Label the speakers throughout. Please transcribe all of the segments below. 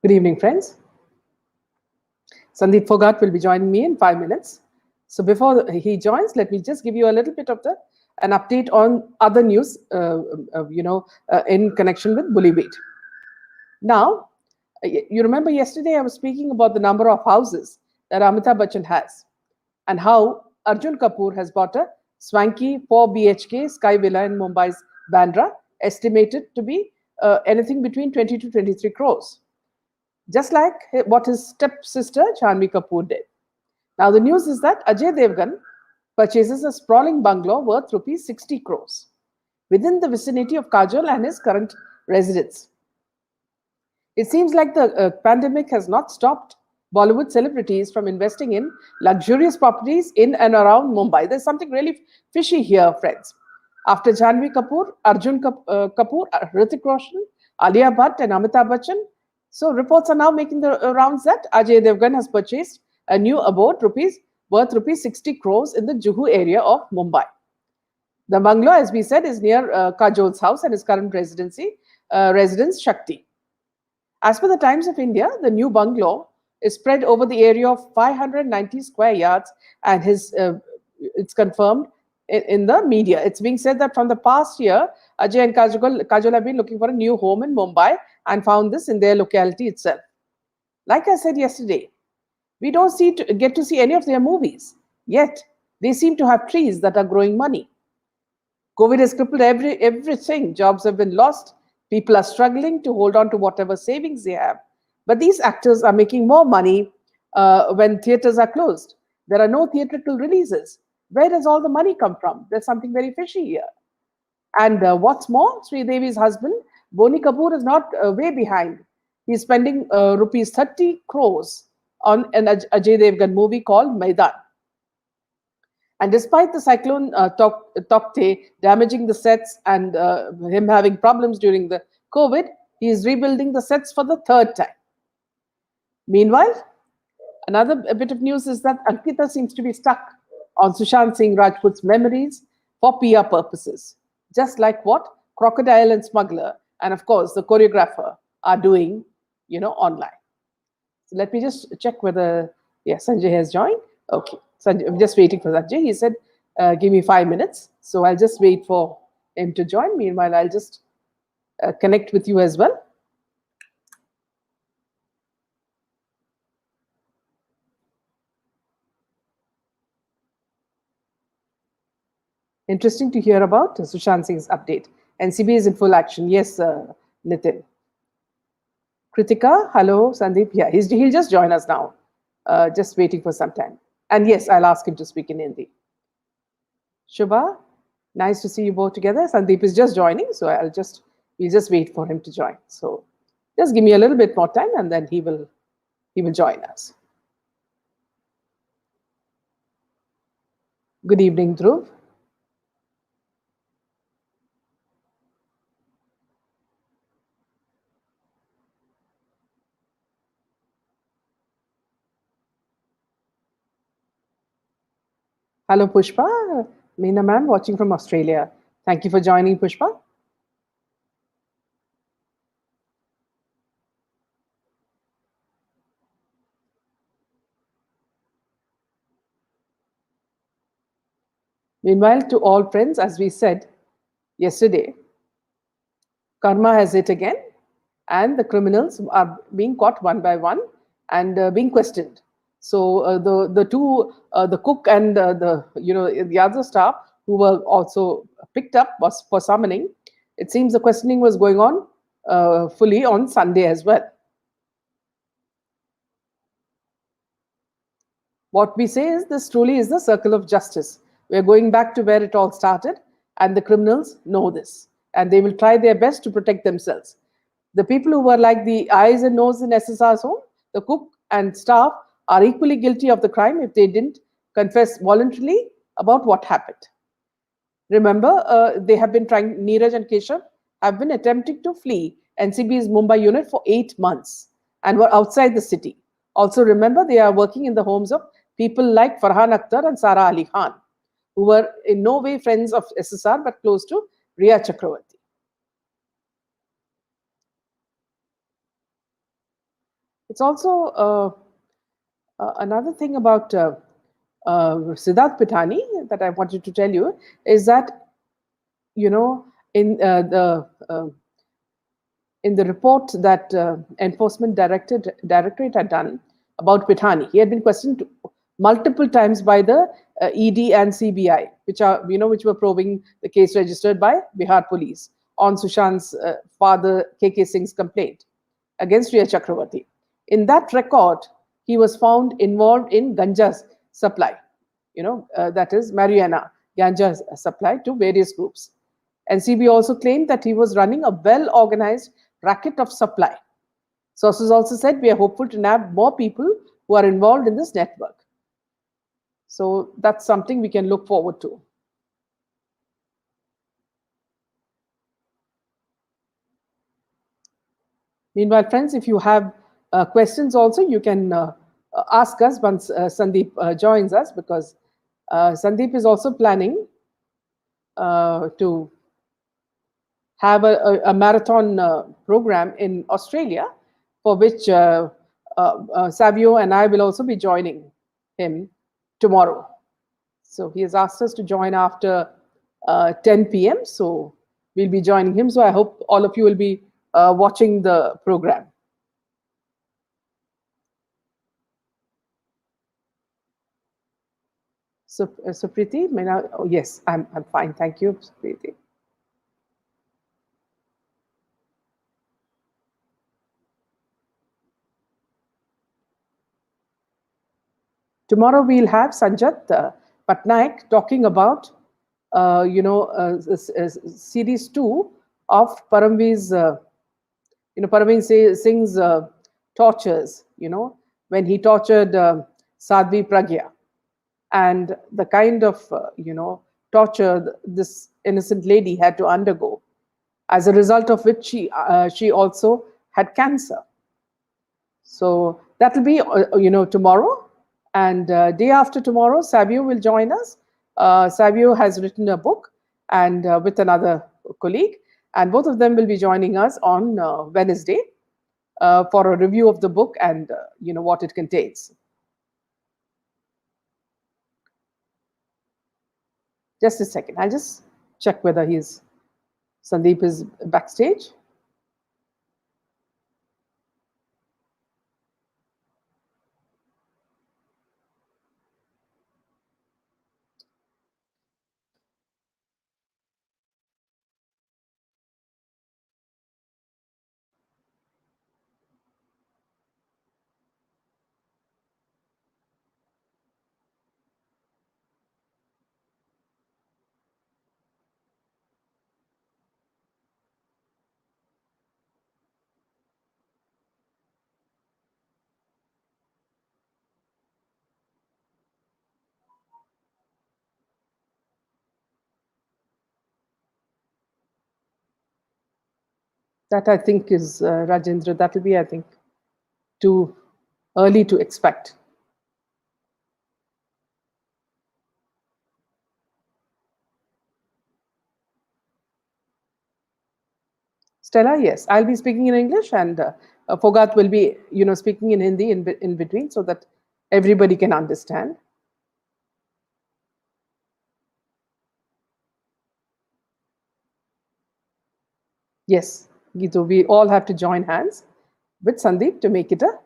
Speaker 1: Good evening, friends. Sandeep Phogat will be joining me in 5 minutes. So before he joins, let me just give you a little bit of an update on other news, in connection with Bollywood. Now, you remember yesterday I was speaking about the number of houses that Amitabh Bachchan has, and how Arjun Kapoor has bought a swanky 4 BHK sky villa in Mumbai's Bandra, estimated to be anything between 20 to 23 crores, just like what his stepsister Janhvi Kapoor did. Now, the news is that Ajay Devgan purchases a sprawling bungalow worth rupees 60 crores within the vicinity of Kajol and his current residence. It seems like the pandemic has not stopped Bollywood celebrities from investing in luxurious properties in and around Mumbai. There's something really fishy here, friends. After Janhvi Kapoor, Arjun Kapoor, Hrithik Roshan, Alia Bhatt, and Amitabh Bachchan, so reports are now making the rounds that Ajay Devgan has purchased a new abode worth rupees 60 crores in the Juhu area of Mumbai. The bungalow, as we said, is near Kajol's house and his current residence Shakti. As per the Times of India, the new bungalow is spread over the area of 590 square yards, and it's confirmed in the media. It's being said that from the past year, Ajay and Kajol have been looking for a new home in Mumbai and found this in their locality itself. Like I said yesterday, we don't get to see any of their movies, yet they seem to have trees that are growing money. COVID has crippled everything. Jobs have been lost. People are struggling to hold on to whatever savings they have. But these actors are making more money when theaters are closed. There are no theatrical releases. Where does all the money come from? There's something very fishy here. And what's more, Sri Devi's husband, Boni Kapoor, is not way behind. He's spending rupees 30 crores on an Ajay Devgan movie called Maidan. And despite the cyclone Tokte damaging the sets and him having problems during the COVID, he is rebuilding the sets for the third time. Meanwhile, another bit of news is that Ankita seems to be stuck on Sushant Singh Rajput's memories for PR purposes, just like what Crocodile and Smuggler and, of course, the choreographer are doing, online. So let me just check whether, yes, Sanjay has joined. Okay, Sanjay, I'm just waiting for Sanjay. He said, give me 5 minutes. So I'll just wait for him to join. Meanwhile, I'll just connect with you as well. Interesting to hear about Sushant Singh's update. NCB is in full action. Yes, Nitin. Kritika, hello, Sandeep. Yeah, he'll just join us now. Just waiting for some time. And yes, I'll ask him to speak in Hindi. Shubha, nice to see you both together. Sandeep is just joining, so we'll just wait for him to join. So just give me a little bit more time, and then he will join us. Good evening, Dhruv. Hello, Pushpa. Meena ma'am, watching from Australia. Thank you for joining, Pushpa. Meanwhile, to all friends, as we said yesterday, karma has hit again, and the criminals are being caught one by one and being questioned. So the two, the cook and the other staff who were also picked up was for summoning. It seems the questioning was going on fully on Sunday as well. What we say is this truly is the circle of justice. We are going back to where it all started, and the criminals know this, and they will try their best to protect themselves. The people who were like the eyes and nose in SSR's home, the cook and staff, are equally guilty of the crime if they didn't confess voluntarily about what happened. Remember, they have been trying, Neeraj and Keshav have been attempting to flee NCB's Mumbai unit for 8 months and were outside the city. Also, remember, they are working in the homes of people like Farhan Akhtar and Sara Ali Khan, who were in no way friends of SSR but close to Riya Chakravarti. It's also another thing about Siddharth Pithani that I wanted to tell you is that, you know, in the report that Enforcement Directorate had done about Pithani, he had been questioned multiple times by the ED and CBI, which were probing the case registered by Bihar police on Sushant's father KK Singh's complaint against Riya Chakravarti. In that record, he was found involved in ganja supply, that is marijuana ganja supply to various groups. NCB also claimed that he was running a well organized racket of supply. Sources also said we are hopeful to nab more people who are involved in this network. So that's something we can look forward to. Meanwhile, friends, if you have questions also, you can ask us once Sandeep joins us, because Sandeep is also planning to have a marathon program in Australia, for which Savio and I will also be joining him tomorrow. So he has asked us to join after 10 p.m. So we'll be joining him. So I hope all of you will be watching the program. So, Preeti, oh, yes, I'm fine. Thank you, Preeti. Tomorrow we'll have Sanjat Patnaik talking about, series 2 of Paramveer Singh's tortures, when he tortured Sadhvi Pragya, and the kind of, torture this innocent lady had to undergo, as a result of which she also had cancer. So that will be, tomorrow. And day after tomorrow, Savio will join us. Savio has written a book, and with another colleague, and both of them will be joining us on Wednesday for a review of the book and what it contains. Just a second, I'll just check whether Sandeep is backstage. That I think is Rajendra. That will be, I think, too early to expect. Stella, yes, I'll be speaking in English, and Phogat will be, speaking in Hindi in between, so that everybody can understand. Yes, Gitu, we all have to join hands with Sandeep to make it a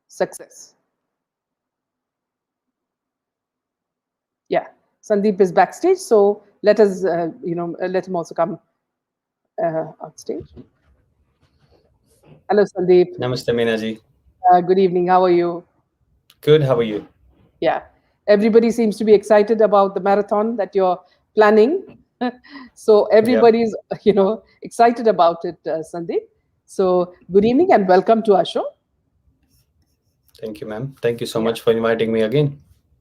Speaker 1: success. Yeah, Sandeep is backstage, so let us, let him also come on stage. Hello, Sandeep.
Speaker 2: Namaste, Meenaji.
Speaker 1: Good evening. How are you?
Speaker 2: Good. How are you?
Speaker 1: Yeah, everybody seems to be excited about the marathon that you're planning. So everybody's, excited about it, Sandeep. So good evening and welcome to our show.
Speaker 2: Thank you, ma'am. Thank you so
Speaker 1: Yeah.
Speaker 2: much for inviting me again.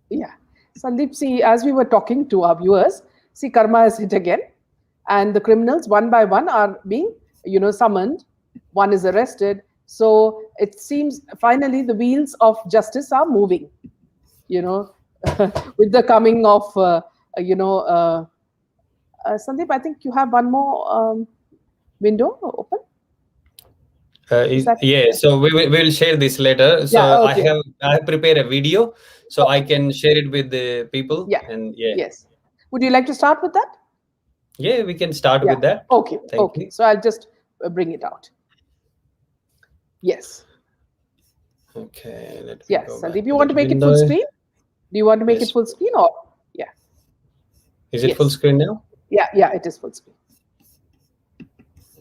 Speaker 1: Yeah. Sandeep, see, as we were talking to our viewers, see, karma has hit again, and the criminals one by one are being, summoned. One is arrested. So it seems finally the wheels of justice are moving, with the coming of, Sandeep, I think you have one more window open. Is that
Speaker 2: Yeah, so we'll share this later.
Speaker 1: yeah?
Speaker 2: So
Speaker 1: Okay.
Speaker 2: I have prepared a video, so I can share it with the people.
Speaker 1: Yeah.
Speaker 2: And yeah,
Speaker 1: Yes. Would you like to start with that?
Speaker 2: yeah, we can start
Speaker 1: Yeah.
Speaker 2: with that.
Speaker 1: Okay.
Speaker 2: Thank
Speaker 1: Okay.
Speaker 2: you.
Speaker 1: So I'll just bring it out. Yes.
Speaker 2: Okay, let me
Speaker 1: Yes.
Speaker 2: go
Speaker 1: Sandeep,
Speaker 2: back
Speaker 1: you
Speaker 2: to
Speaker 1: want
Speaker 2: that
Speaker 1: to make it full
Speaker 2: window.
Speaker 1: screen? Do you want to make it
Speaker 2: Yes.
Speaker 1: full screen or? Yeah.
Speaker 2: Is it full
Speaker 1: Yes.
Speaker 2: screen now?
Speaker 1: Yeah. Yeah. It is full screen.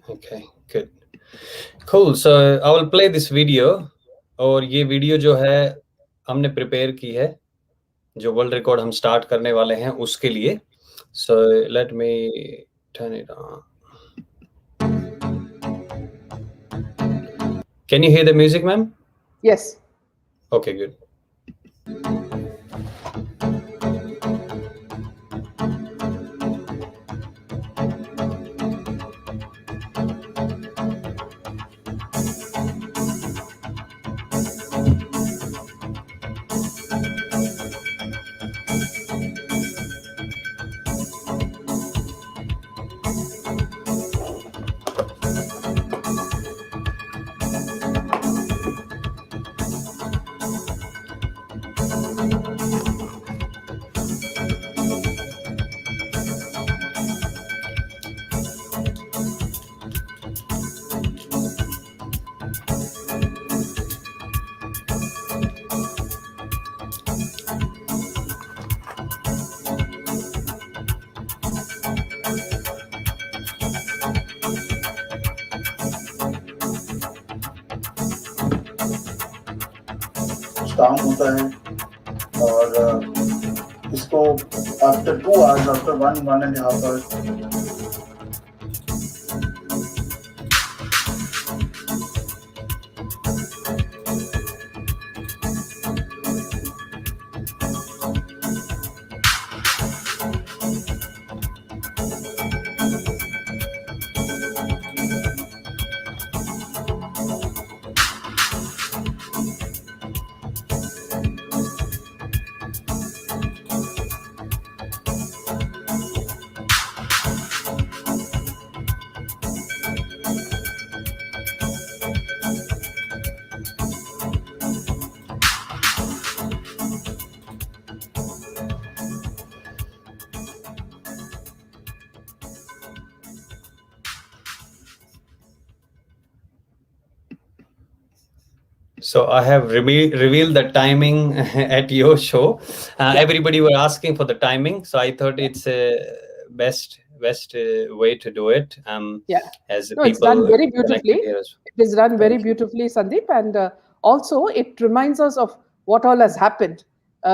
Speaker 2: Okay, good. Cool. So I will play this video. और ये video जो है हमने prepare की है, जो world record हम start करने वाले हैं उसके लिए. So let me turn it on. Can you hear the music, ma'am?
Speaker 1: Yes.
Speaker 2: Okay, good.
Speaker 3: काम होता है और इसको after 2 hours, after 1.5 hours
Speaker 2: So I have revealed the timing at your show.
Speaker 1: Yeah.
Speaker 2: Everybody were asking for the timing, so I thought it's best way to do it.
Speaker 1: Yeah.
Speaker 2: As
Speaker 1: No, it's done
Speaker 2: people
Speaker 1: very
Speaker 2: connected
Speaker 1: beautifully.
Speaker 2: here as
Speaker 1: It is done very
Speaker 2: Thank you.
Speaker 1: beautifully, Sandeep. And also, it reminds us of what all has happened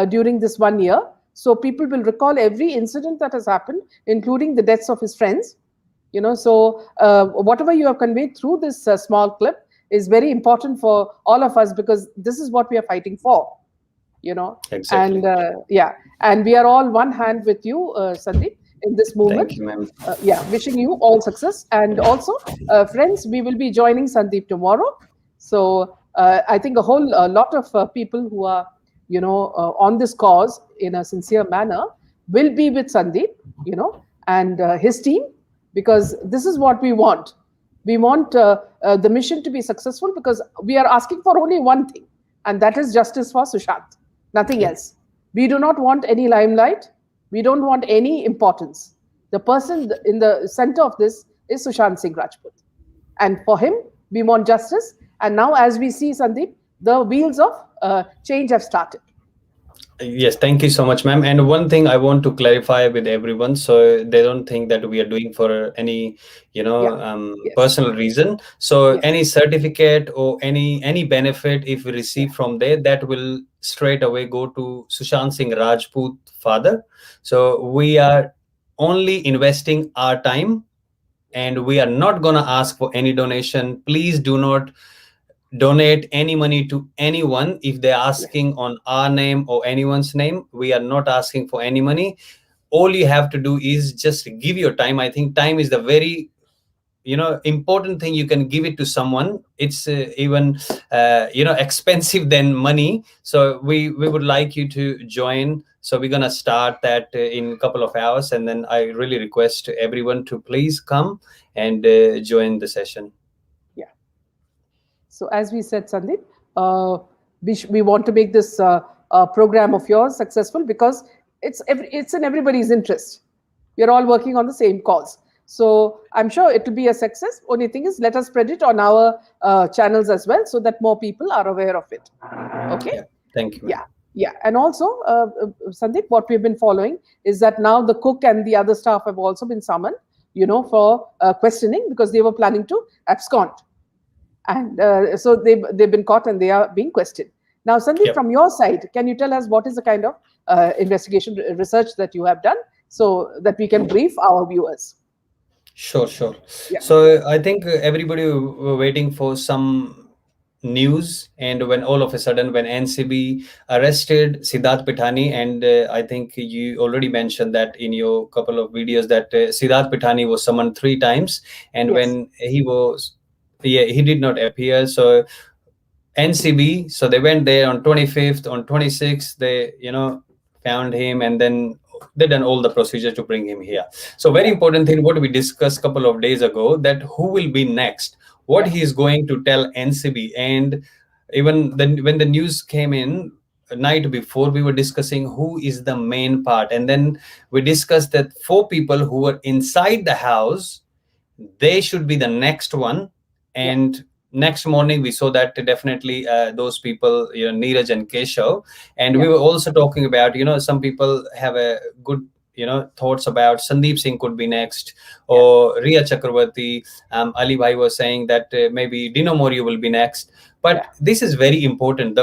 Speaker 1: during this 1 year. So people will recall every incident that has happened, including the deaths of his friends. So whatever you have conveyed through this small clip is very important for all of us because this is what we are fighting for.
Speaker 2: Exactly.
Speaker 1: And yeah, and we are all one hand with you, Sandeep, in this movement.
Speaker 2: Thank you, ma'am.
Speaker 1: Yeah, wishing you all success. And also, friends, we will be joining Sandeep tomorrow. So I think a whole lot of people who are, on this cause in a sincere manner will be with Sandeep, and his team, because this is what we want. We want the mission to be successful because we are asking for only one thing, and that is justice for Sushant, nothing else. We do not want any limelight. We don't want any importance. The person in the center of this is Sushant Singh Rajput. And for him, we want justice. And now, as we see, Sandeep, the wheels of change have started.
Speaker 2: Yes, thank you so much, ma'am. And one thing I want to clarify with everyone, so they don't think that we are doing for any,
Speaker 1: Yeah. Yes.
Speaker 2: personal reason. So
Speaker 1: Yes.
Speaker 2: any certificate or any benefit if we receive from there, that will straight away go to Sushant Singh Rajput father. So we are only investing our time, and we are not gonna ask for any donation. Please do not donate any money to anyone if they're asking on our name or anyone's name. We are not asking for any money. All you have to do is just give your time. I think time is the very important thing. You can give it to someone. It's even expensive than money. So we would like you to join. So we're gonna start that in a couple of hours, and then I really request everyone to please come and join the session.
Speaker 1: Yeah. So as we said, Sandeep, we want to make this program of yours successful because it's in everybody's interest. We're all working on the same cause. So I'm sure it will be a success. Only thing is, let us spread it on our channels as well so that more people are aware of it. Okay?
Speaker 2: Yeah, thank you,
Speaker 1: Yeah.
Speaker 2: ma'am.
Speaker 1: Yeah. And also, Sandeep, what we've been following is that now the cook and the other staff have also been summoned, for questioning because they were planning to abscond. And so they've been caught and they are being questioned. Now, Sandeep,
Speaker 2: Yep.
Speaker 1: from your side, can you tell us what is the kind of investigation research that you have done so that we can brief our viewers?
Speaker 2: Sure, sure.
Speaker 1: Yeah.
Speaker 2: So I think everybody were waiting for some news, and when all of a sudden, when NCB arrested Siddharth Pithani, and I think you already mentioned that in your couple of videos that Siddharth Pithani was summoned 3 times, and
Speaker 1: Yes.
Speaker 2: when he was, yeah, he did not appear. So NCB, so they went there on 25th, on 26th, they, found him, and then they done all the procedure to bring him here. So very
Speaker 1: Yeah.
Speaker 2: important thing, what we discussed couple of days ago, that who will be next, what
Speaker 1: Yeah.
Speaker 2: he is going to tell NCB. And even then, when the news came in night before, we were discussing who is the main part. And then we discussed that 4 people who were inside the house, they should be the next one.
Speaker 1: Yeah.
Speaker 2: And next morning we saw that definitely those people, Neeraj and Keshav. And we
Speaker 1: Yeah.
Speaker 2: were also talking about, some people have a good, thoughts about Sandeep Singh could be next,
Speaker 1: Yeah.
Speaker 2: or Riya Chakravarti. Ali Bhai was saying that maybe Dino Morio will be next.
Speaker 1: Yeah.
Speaker 2: But this is very important.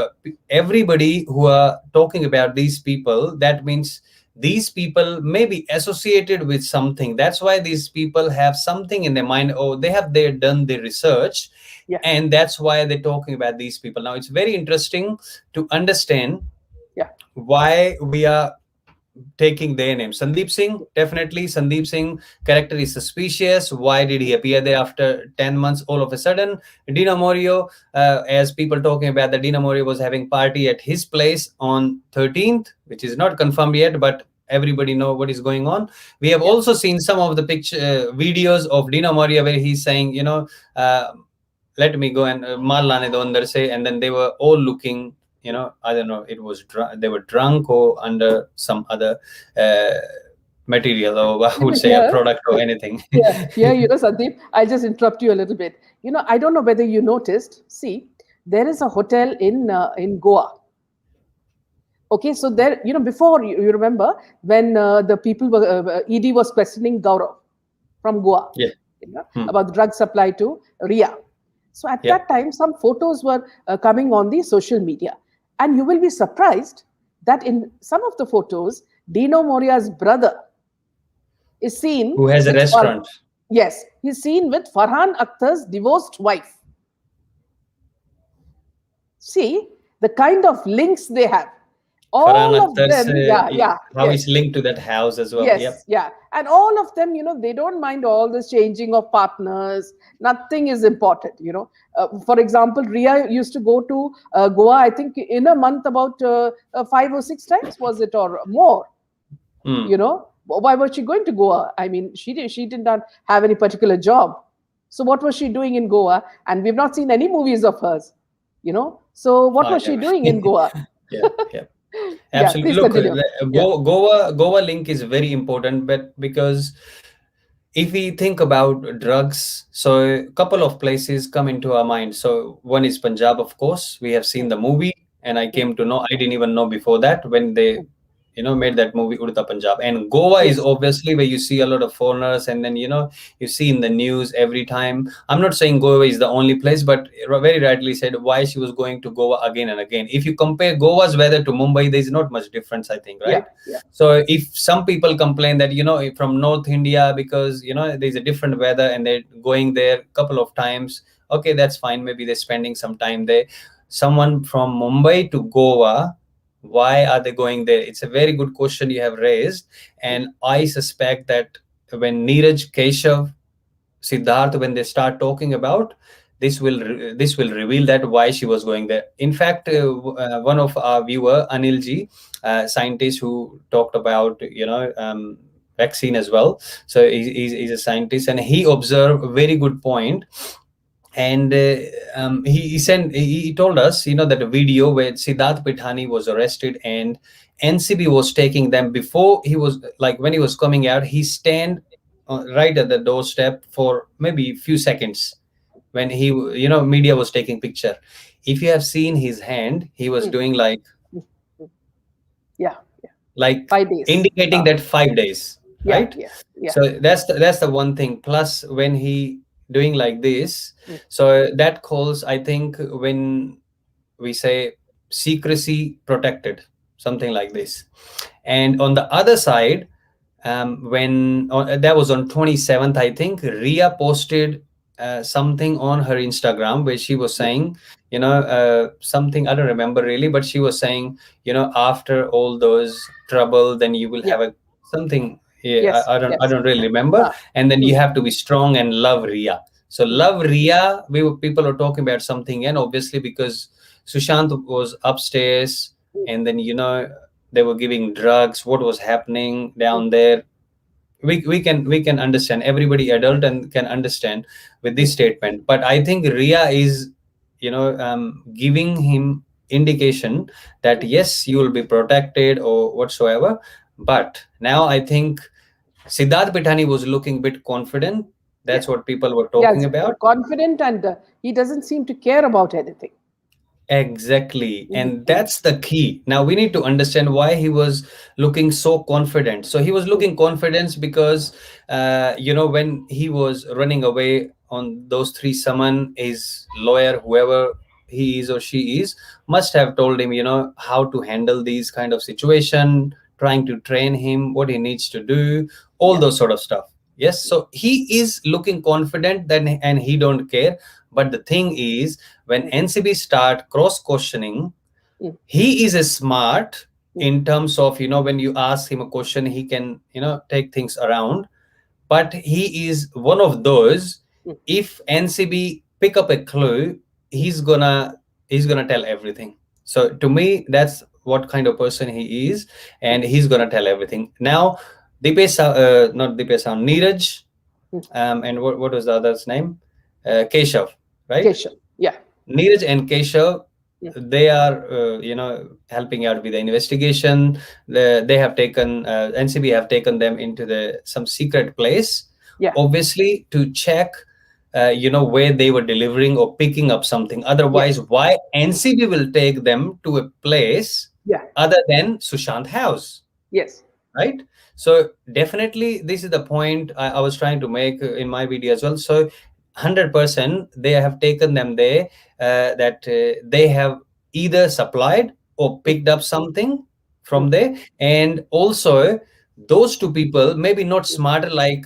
Speaker 2: Everybody who are talking about these people, that means these people may be associated with something. That's why these people have something in their mind. Oh, they done the research,
Speaker 1: Yeah.
Speaker 2: and that's why they're talking about these people. Now it's very interesting to understand
Speaker 1: Yeah.
Speaker 2: why we are taking their name. Sandeep Singh, definitely Sandeep Singh character is suspicious. Why did he appear there after 10 months all of a sudden? Dino Morio, as people talking about that Dino Morio was having party at his place on 13th, which is not confirmed yet, but everybody know what is going on. We have
Speaker 1: Yeah.
Speaker 2: also seen some of the videos of Dino Morio where he's saying, let me go and mal lane do andar se, and then they were all looking, I don't know, it was they were drunk or under some other uh, material, or I would
Speaker 1: Even
Speaker 2: say a
Speaker 1: here,
Speaker 2: product or anything.
Speaker 1: here, Sandeep, I'll just interrupt you a little bit. I don't know whether you noticed. See, there is a hotel in Goa. Okay, so there, before you remember when the people were ED was questioning Gaurav from Goa,
Speaker 2: Yeah.
Speaker 1: about the drug supply to Ria. So at
Speaker 2: Yeah.
Speaker 1: that time, some photos were coming on the social media, and you will be surprised that in some of the photos, Dino Moria's brother is seen
Speaker 2: Who has a
Speaker 1: with
Speaker 2: restaurant?
Speaker 1: yes, he's seen with Farhan Akhtar's divorced wife. See the kind of links they have.
Speaker 2: Farhan
Speaker 1: All of
Speaker 2: Akhtar's,
Speaker 1: them, yeah, yeah,
Speaker 2: how
Speaker 1: yes.
Speaker 2: it's linked to that house as well. Yep.
Speaker 1: Yes, yeah. And all of them, they don't mind all this changing of partners. Nothing is important, For example, Ria used to go to Goa, I think, in a month about 5 or 6 times, was it, or more? Why was she going to Goa? I mean, she did not have any particular job. So what was she doing in Goa? And we've not seen any movies of hers, So what
Speaker 2: I
Speaker 1: was she
Speaker 2: have.
Speaker 1: doing in Goa?
Speaker 2: Yeah, yeah.
Speaker 1: Yeah,
Speaker 2: Absolutely.
Speaker 1: please
Speaker 2: Look,
Speaker 1: continue. Yeah,
Speaker 2: Goa link is very important, but because if we think about drugs, so a couple of places come into our mind. So one is Punjab, of course. We have seen the movie, and I came to know, I didn't even know before that when they, made that movie Udta Punjab. And Goa is
Speaker 1: yes,
Speaker 2: obviously where you see a lot of foreigners, and then, you see in the news every time. I'm not saying Goa is the only place, but very rightly said why she was going to Goa again and again. If you compare Goa's weather to Mumbai, there's not much difference, I think,
Speaker 1: yeah,
Speaker 2: right?
Speaker 1: yeah,
Speaker 2: So if some people complain that, from North India, because, there's a different weather and they're going there a couple of times, okay, that's fine. Maybe they're spending some time there. Someone from Mumbai to Goa, why are they going there? It's a very good question you have raised. And I suspect that when Neeraj, Keshav, Siddharth, when they start talking about, this will reveal that why she was going there. In fact, one of our viewer, Anil ji, scientist who talked about, vaccine as well. So he's a scientist, and he observed a very good point. And he told us, that a video where Siddharth Pithani was arrested and NCB was taking them. Before he was, like, when he was coming out, he stand right at the doorstep for maybe a few seconds when media was taking picture. If you have seen his hand, he was doing like
Speaker 1: Mm, mm. Yeah, yeah.
Speaker 2: like
Speaker 1: 5 days.
Speaker 2: indicating that 5 days,
Speaker 1: Yeah,
Speaker 2: right?
Speaker 1: yeah, yeah.
Speaker 2: So that's the one thing. Plus, when he doing like this,
Speaker 1: Mm,
Speaker 2: so that calls, I think, when we say secrecy protected, something like this. And on the other side, when that was on 27th, I think, Ria posted something on her Instagram where she was
Speaker 1: mm,
Speaker 2: saying, something, I don't remember really, but she was saying, after all those trouble, then you will
Speaker 1: yeah.
Speaker 2: have a something. Yeah,
Speaker 1: Yes,
Speaker 2: I
Speaker 1: yes.
Speaker 2: don't really remember.
Speaker 1: Ah,
Speaker 2: And then you
Speaker 1: mm,
Speaker 2: have to be strong and love Ria. So
Speaker 1: mm,
Speaker 2: love Ria. People were talking about something, and obviously because Sushant was upstairs,
Speaker 1: mm,
Speaker 2: and then they were giving drugs. What was happening
Speaker 1: mm,
Speaker 2: down there? We can understand, everybody adult and can understand with this
Speaker 1: mm,
Speaker 2: statement. But I think Ria is giving him indication that
Speaker 1: mm,
Speaker 2: yes, you will be protected or whatsoever. But now I think Siddharth Pitani was looking a bit confident.
Speaker 1: yeah.
Speaker 2: That's what people were talking
Speaker 1: Yes,
Speaker 2: about.
Speaker 1: confident, and he doesn't seem to care about anything.
Speaker 2: Exactly.
Speaker 1: Mm,
Speaker 2: And
Speaker 1: mm,
Speaker 2: that's the key. Now we need to understand why he was looking so confident. So he was
Speaker 1: mm,
Speaker 2: looking confident because, when he was running away on those three, someone, his lawyer, whoever he is or she is, must have told him, how to handle these kind of situation, trying to train him, what he needs to do, all
Speaker 1: yeah.
Speaker 2: those sort of stuff. Yes. So he is looking confident then, and he don't care. But the thing is, when
Speaker 1: Mm,
Speaker 2: NCB start cross questioning,
Speaker 1: mm,
Speaker 2: he is a smart
Speaker 1: mm,
Speaker 2: in terms of, when you ask him a question, he can, take things around. But he is one of those,
Speaker 1: mm,
Speaker 2: if NCB pick up a clue, he's gonna tell everything. So to me, that's what kind of person he is,
Speaker 1: mm,
Speaker 2: and he's gonna tell everything. Now, not Dipesh, Neeraj,
Speaker 1: mm.
Speaker 2: and what was the other's name? Keshav, right?
Speaker 1: Keshav. Yeah.
Speaker 2: Neeraj and Keshav,
Speaker 1: Mm,
Speaker 2: they are, helping out with the investigation. They have taken, NCB have taken them into some secret place,
Speaker 1: yeah.
Speaker 2: obviously to check, where they were delivering or picking up something. Otherwise,
Speaker 1: Yes.
Speaker 2: why NCB will take them to a place
Speaker 1: Yeah.
Speaker 2: other than Sushant house?
Speaker 1: Yes.
Speaker 2: Right. So definitely this is the point I was trying to make in my video as well. So 100% they have taken them there, that they have either supplied or
Speaker 1: Mm,
Speaker 2: picked up something
Speaker 1: mm,
Speaker 2: from there. And also those two people maybe not
Speaker 1: mm.
Speaker 2: smarter like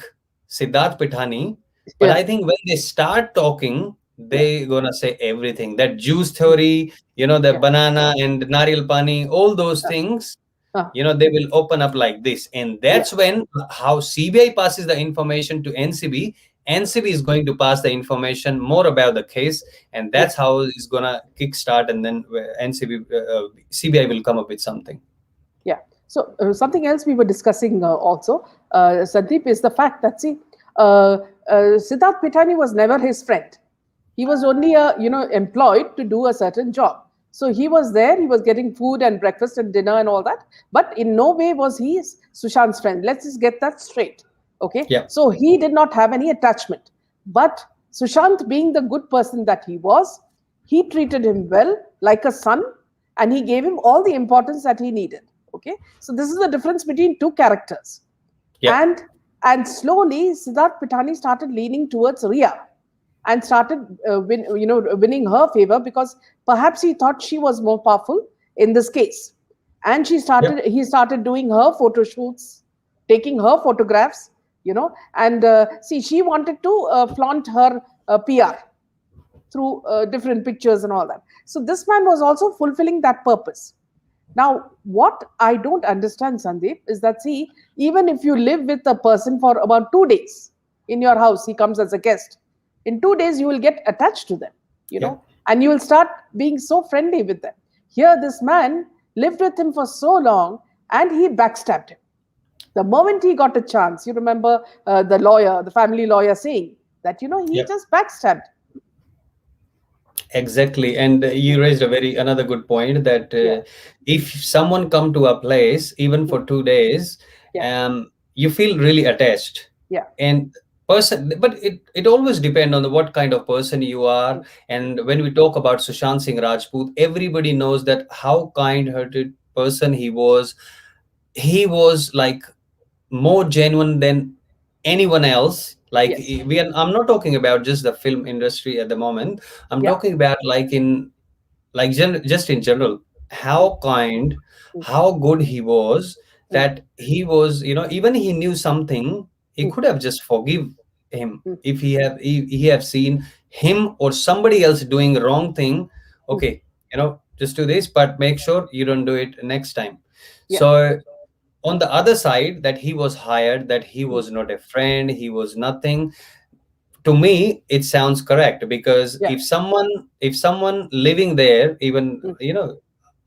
Speaker 2: Siddharth Pithani, but
Speaker 1: Yeah.
Speaker 2: I think when they start talking,
Speaker 1: Yeah.
Speaker 2: they gonna say everything, that juice theory, the
Speaker 1: Yeah.
Speaker 2: banana and nariyal pani, all those
Speaker 1: Uh,
Speaker 2: things,
Speaker 1: uh,
Speaker 2: they will open up like this. And
Speaker 1: yeah.
Speaker 2: that's when how CBI passes the information to NCB. NCB is going to pass the information more about the case, and
Speaker 1: Yeah.
Speaker 2: that's how it's gonna kickstart. And then CBI will come up with something.
Speaker 1: Yeah. So something else we were discussing also, Sandeep, is the fact that, see, Siddharth Pithani was never his friend. He was only employed to do a certain job. So he was there. He was getting food and breakfast and dinner and all that. But in no way was he Sushant's friend. Let's just get that straight. Okay.
Speaker 2: Yeah.
Speaker 1: So he did not have any attachment. But Sushant, being the good person that he was, he treated him well, like a son, and he gave him all the importance that he needed. Okay. So this is the difference between two characters.
Speaker 2: Yeah.
Speaker 1: And slowly Siddharth Pithani started leaning towards Ria and started winning her favor, because perhaps he thought she was more powerful in this case. And
Speaker 2: Yeah.
Speaker 1: he started doing her photo shoots, taking her photographs, and see, she wanted to flaunt her PR through different pictures and all that. So this man was also fulfilling that purpose. Now, what I don't understand, Sandeep, is that, see, even if you live with a person for about 2 days in your house, he comes as a guest. In 2 days, you will get attached to them,
Speaker 2: Yeah.
Speaker 1: and you will start being so friendly with them. Here, this man lived with him for so long, and he backstabbed him. The moment he got a chance, you remember the family lawyer saying that, he
Speaker 2: Yeah.
Speaker 1: just backstabbed.
Speaker 2: Exactly, and you raised a very another good point that
Speaker 1: Yeah.
Speaker 2: if someone come to a place even
Speaker 1: Mm.
Speaker 2: for 2 days,
Speaker 1: Yeah.
Speaker 2: you feel really attached.
Speaker 1: Yeah.
Speaker 2: And person, but it always depend on the, what kind of person you are.
Speaker 1: Mm. Mm.
Speaker 2: And when we talk about Sushant Singh Rajput, everybody knows that how kind-hearted person he was. He was like more genuine than anyone else. Like
Speaker 1: Yes.
Speaker 2: I'm not talking about just the film industry at the moment. I'm
Speaker 1: Yeah.
Speaker 2: talking about like in like just in general,
Speaker 1: Mm.
Speaker 2: how kind,
Speaker 1: Mm.
Speaker 2: how good he was,
Speaker 1: Mm.
Speaker 2: that he was, even he knew something, he
Speaker 1: Mm.
Speaker 2: could have just forgive him
Speaker 1: Mm.
Speaker 2: if he have seen him or somebody else doing wrong thing.
Speaker 1: Mm.
Speaker 2: Okay, just do this, but make sure you don't do it next time.
Speaker 1: Yeah.
Speaker 2: So on the other side, that he was hired, that he
Speaker 1: Mm.
Speaker 2: was not a friend, he was nothing. To me it sounds correct, because
Speaker 1: Yeah.
Speaker 2: if someone living there, even,
Speaker 1: Mm.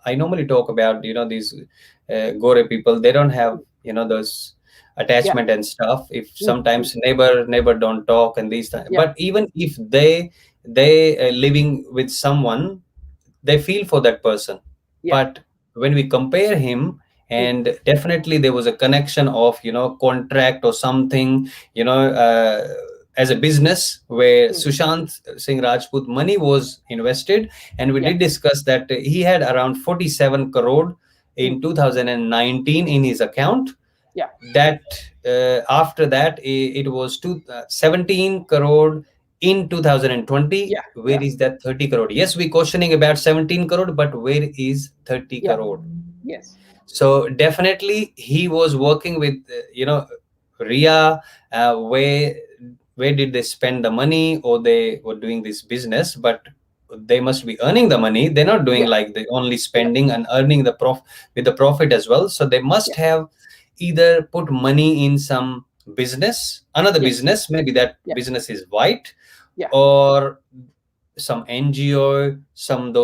Speaker 2: I normally talk about, these gore people, they don't have,
Speaker 1: Mm.
Speaker 2: those
Speaker 1: Yeah.
Speaker 2: attachment and stuff. If
Speaker 1: Mm. Mm.
Speaker 2: sometimes neighbor don't talk and these
Speaker 1: Yeah.
Speaker 2: but even if they living with someone, they feel for that person.
Speaker 1: Yeah.
Speaker 2: But when we compare him,
Speaker 1: Mm.
Speaker 2: and definitely there was a connection of, contract or something, as a business where
Speaker 1: Mm.
Speaker 2: Sushant Singh Rajput money was invested. And we
Speaker 1: Yeah.
Speaker 2: did discuss that he had around 47 crore
Speaker 1: Mm.
Speaker 2: in 2019 in his account.
Speaker 1: Yeah.
Speaker 2: That after that, it was 17 crore in 2020.
Speaker 1: Yeah.
Speaker 2: Where
Speaker 1: Yeah.
Speaker 2: is that 30 crore? Yes, we questioning about 17 crore, but where is 30
Speaker 1: Yeah.
Speaker 2: crore?
Speaker 1: Yes.
Speaker 2: So definitely he was working with, Ria. Where did they spend the money, or they were doing this business? But they must be earning the money. They're not doing
Speaker 1: Yeah.
Speaker 2: like they only
Speaker 1: Yeah.
Speaker 2: spending and earning the with the profit as well. So they must
Speaker 1: Yeah.
Speaker 2: have either put money in some business, another
Speaker 1: Yes.
Speaker 2: business, maybe that
Speaker 1: Yeah.
Speaker 2: business is white,
Speaker 1: Yeah.
Speaker 2: or some NGO, some